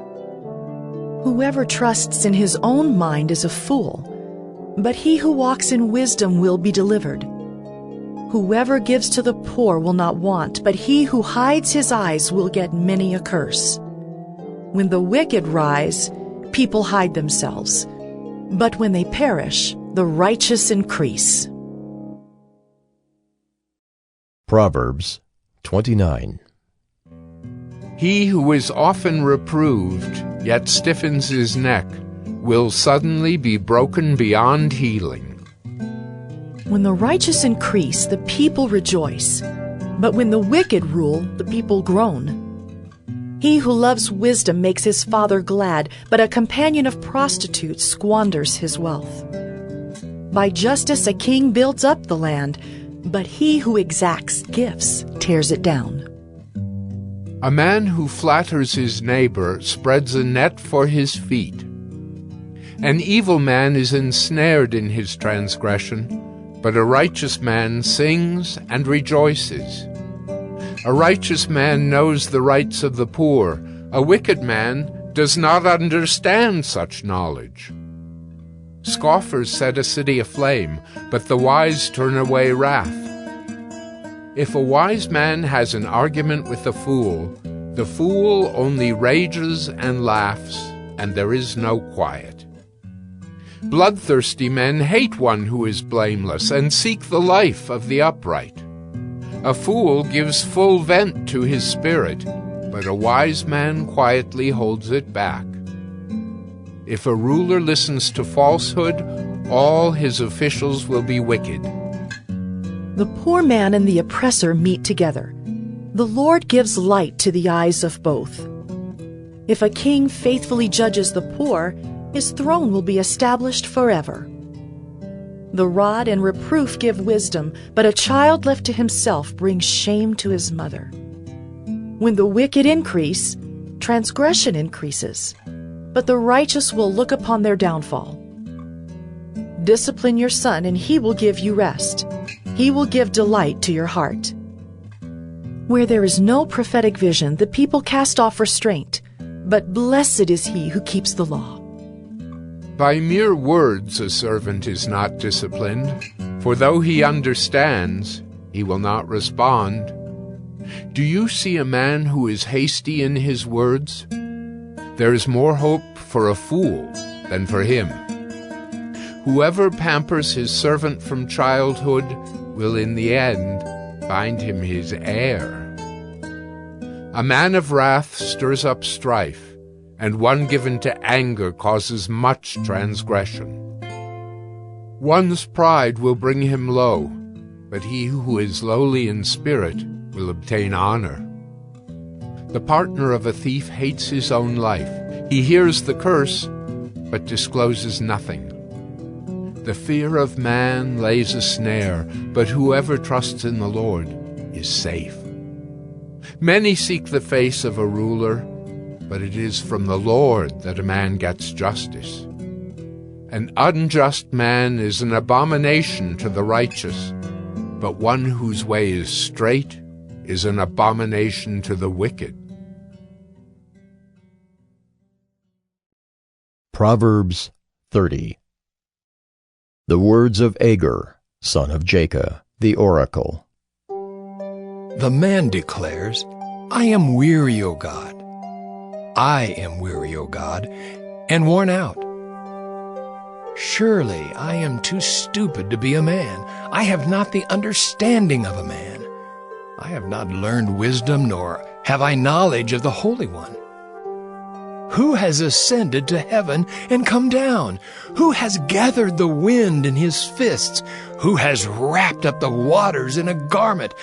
Whoever trusts in his own mind is a fool, but he who walks in wisdom will be delivered. Whoever gives to the poor will not want, but he who hides his eyes will get many a curse. When the wicked rise, people hide themselves, but when they perish, the righteous increase. Proverbs 29. He who is often reproved, yet stiffens his neck, will suddenly be broken beyond healing. When the righteous increase, the people rejoice, but when the wicked rule, the people groan. He who loves wisdom makes his father glad, but a companion of prostitutes squanders his wealth. By justice a king builds up the land, but he who exacts gifts tears it down. A man who flatters his neighbor spreads a net for his feet. An evil man is ensnared in his transgression, but a righteous man sings and rejoices. A righteous man knows the rights of the poor. A wicked man does not understand such knowledge. Scoffers set a city aflame, but the wise turn away wrath. If a wise man has an argument with the fool only rages and laughs, and there is no quiet. Bloodthirsty men hate one who is blameless and seek the life of the upright. A fool gives full vent to his spirit, but a wise man quietly holds it back. If a ruler listens to falsehood, all his officials will be wicked. The poor man and the oppressor meet together. The Lord gives light to the eyes of both. If a king faithfully judges the poor, his throne will be established forever. The rod and reproof give wisdom, but a child left to himself brings shame to his mother. When the wicked increase, transgression increases, but the righteous will look upon their downfall. Discipline your son, and he will give you rest. He will give delight to your heart. Where there is no prophetic vision, the people cast off restraint, but blessed is he who keeps the law. By mere words a servant is not disciplined, for though he understands, he will not respond. Do you see a man who is hasty in his words? There is more hope for a fool than for him. Whoever pampers his servant from childhood will in the end find him his heir. A man of wrath stirs up strife, and one given to anger causes much transgression. One's pride will bring him low, but he who is lowly in spirit will obtain honor. The partner of a thief hates his own life. He hears the curse, but discloses nothing. The fear of man lays a snare, but whoever trusts in the Lord is safe. Many seek the face of a ruler, but it is from the Lord that a man gets justice. An unjust man is an abomination to the righteous, but one whose way is straight is an abomination to the wicked. Proverbs 30. The words of Agur, son of Jacob, the oracle. The man declares, I am weary, O God. I am weary, O God, and worn out. Surely I am too stupid to be a man. I have not the understanding of a man. I have not learned wisdom, nor have I knowledge of the Holy One. Who has ascended to heaven and come down? Who has gathered the wind in his fists? Who has wrapped up the waters in a garment?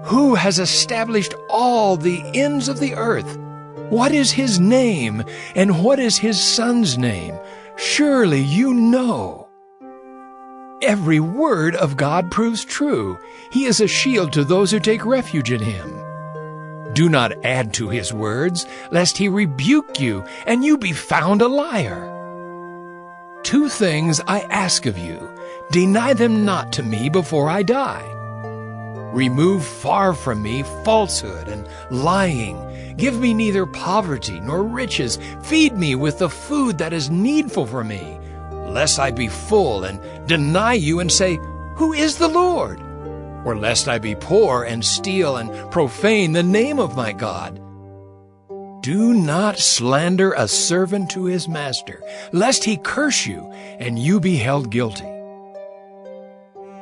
Who has established all the ends of the earth? What is his name, and what is his son's name? Surely you know. Every word of God proves true. He is a shield to those who take refuge in him. Do not add to his words, lest he rebuke you, and you be found a liar. 2 things I ask of you. Deny them not to me before I die. Remove far from me falsehood and lying. Give me neither poverty nor riches. Feed me with the food that is needful for me, lest I be full and deny you and say, Who is the Lord? Or lest I be poor and steal and profane the name of my God. Do not slander a servant to his master, lest he curse you and you be held guilty.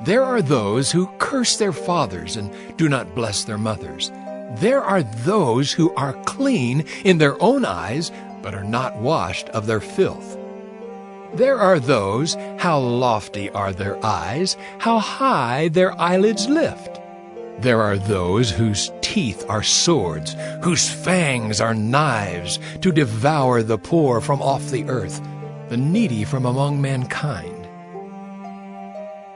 There are those who curse their fathers and do not bless their mothers. There are those who are clean in their own eyes, but are not washed of their filth. There are those, how lofty are their eyes, how high their eyelids lift. There are those whose teeth are swords, whose fangs are knives, to devour the poor from off the earth, the needy from among mankind.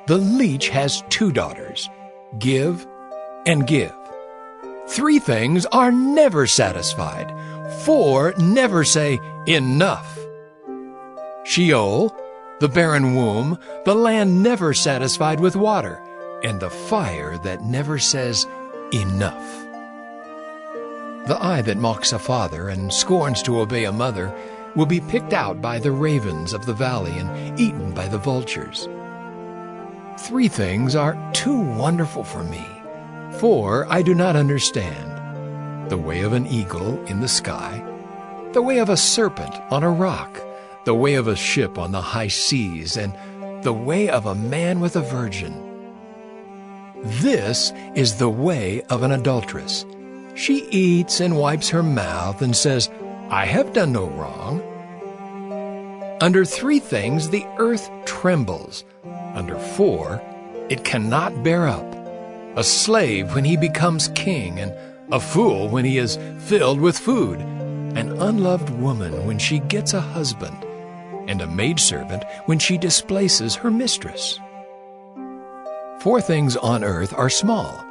The leech has 2 daughters, give and give. 3 things are never satisfied. 4 never say, enough. Sheol, the barren womb, the land never satisfied with water, and the fire that never says, enough. The eye that mocks a father and scorns to obey a mother will be picked out by the ravens of the valley and eaten by the vultures. 3 things are too wonderful for me. 4 I do not understand: the way of an eagle in the sky, the way of a serpent on a rock, the way of a ship on the high seas, and the way of a man with a virgin. This is the way of an adulteress. She eats and wipes her mouth and says, I have done no wrong. Under 3 things the earth trembles. Under 4 it cannot bear up: a slave when he becomes king, and a fool when he is filled with food, an unloved woman when she gets a husband, and a maidservant when she displaces her mistress. 4 things on earth are small,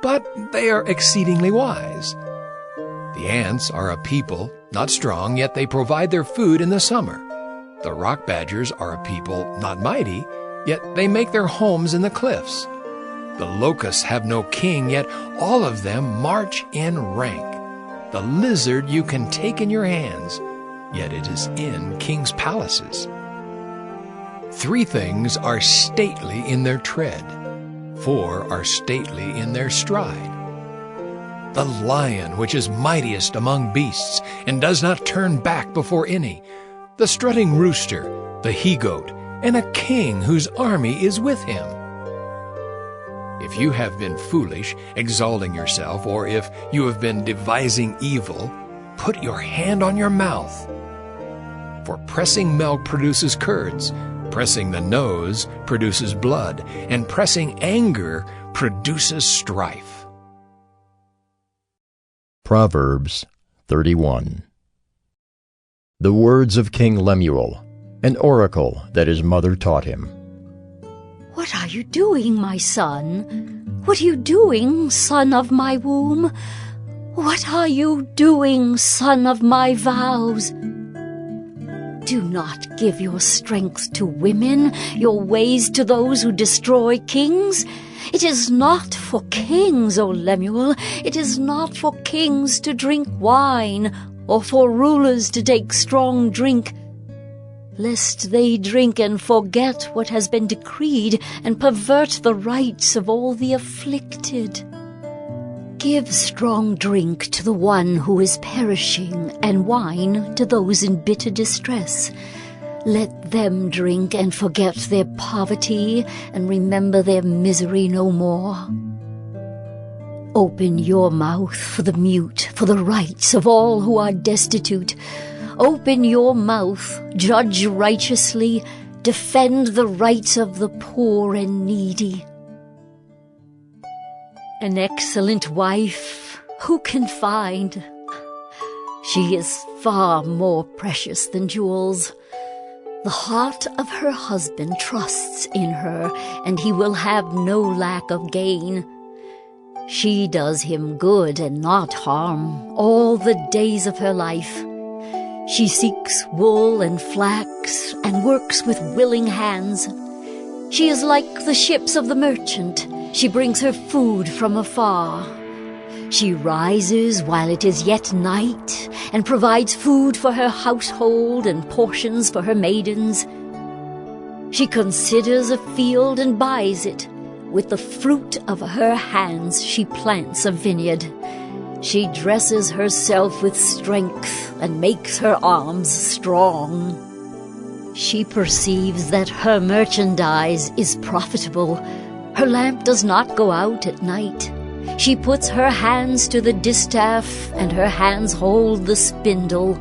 but they are exceedingly wise. The ants are a people, not strong, yet they provide their food in the summer. The rock badgers are a people, not mighty, yet they make their homes in the cliffs. The locusts have no king, yet all of them march in rank. The lizard you can take in your hands, yet it is in kings' palaces. 3 things are stately in their tread. 4 are stately in their stride. The lion which is mightiest among beasts, and does not turn back before any. The strutting rooster, the he-goat, and a king whose army is with him. If you have been foolish, exalting yourself, or if you have been devising evil, put your hand on your mouth. For pressing milk produces curds, pressing the nose produces blood, and pressing anger produces strife. Proverbs 31. The words of King Lemuel, an oracle that his mother taught him. What are you doing, my son? What are you doing, son of my womb? What are you doing, son of my vows? Do not give your strength to women, your ways to those who destroy kings. It is not for kings, O Lemuel, it is not for kings to drink wine, or for rulers to take strong drink, lest they drink and forget what has been decreed, and pervert the rights of all the afflicted. Give strong drink to the one who is perishing, and wine to those in bitter distress. Let them drink and forget their poverty, and remember their misery no more. Open your mouth for the mute, for the rights of all who are destitute. Open your mouth, judge righteously, defend the rights of the poor and needy. An excellent wife, who can find? She is far more precious than jewels. The heart of her husband trusts in her, and he will have no lack of gain. She does him good and not harm all the days of her life. She seeks wool and flax and works with willing hands. She is like the ships of the merchant. She brings her food from afar. She rises while it is yet night and provides food for her household and portions for her maidens. She considers a field and buys it. With the fruit of her hands she plants a vineyard. She dresses herself with strength and makes her arms strong. She perceives that her merchandise is profitable. Her lamp does not go out at night. She puts her hands to the distaff, and her hands hold the spindle.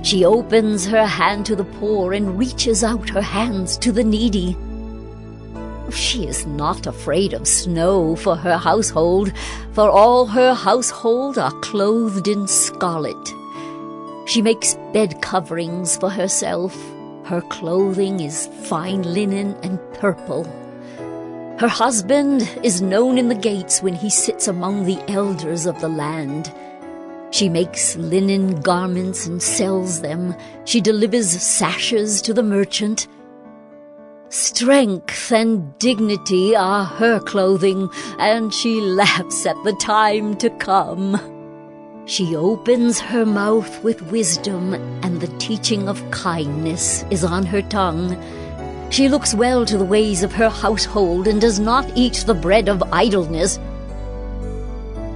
She opens her hand to the poor and reaches out her hands to the needy. She is not afraid of snow for her household, for all her household are clothed in scarlet. She makes bed coverings for herself. Her clothing is fine linen and purple. Her husband is known in the gates when he sits among the elders of the land. She makes linen garments and sells them. She delivers sashes to the merchant. Strength and dignity are her clothing, and she laughs at the time to come. She opens her mouth with wisdom, and the teaching of kindness is on her tongue. She looks well to the ways of her household and does not eat the bread of idleness.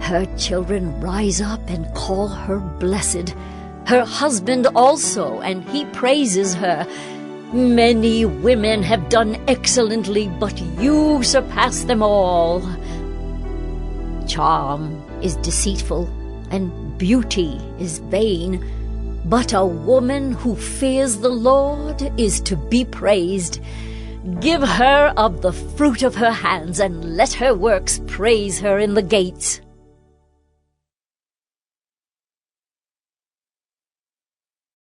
Her children rise up and call her blessed. Her husband also, and he praises her. Many women have done excellently, but you surpass them all. Charm is deceitful, and beauty is vain. But a woman who fears the Lord is to be praised. Give her of the fruit of her hands, and let her works praise her in the gates.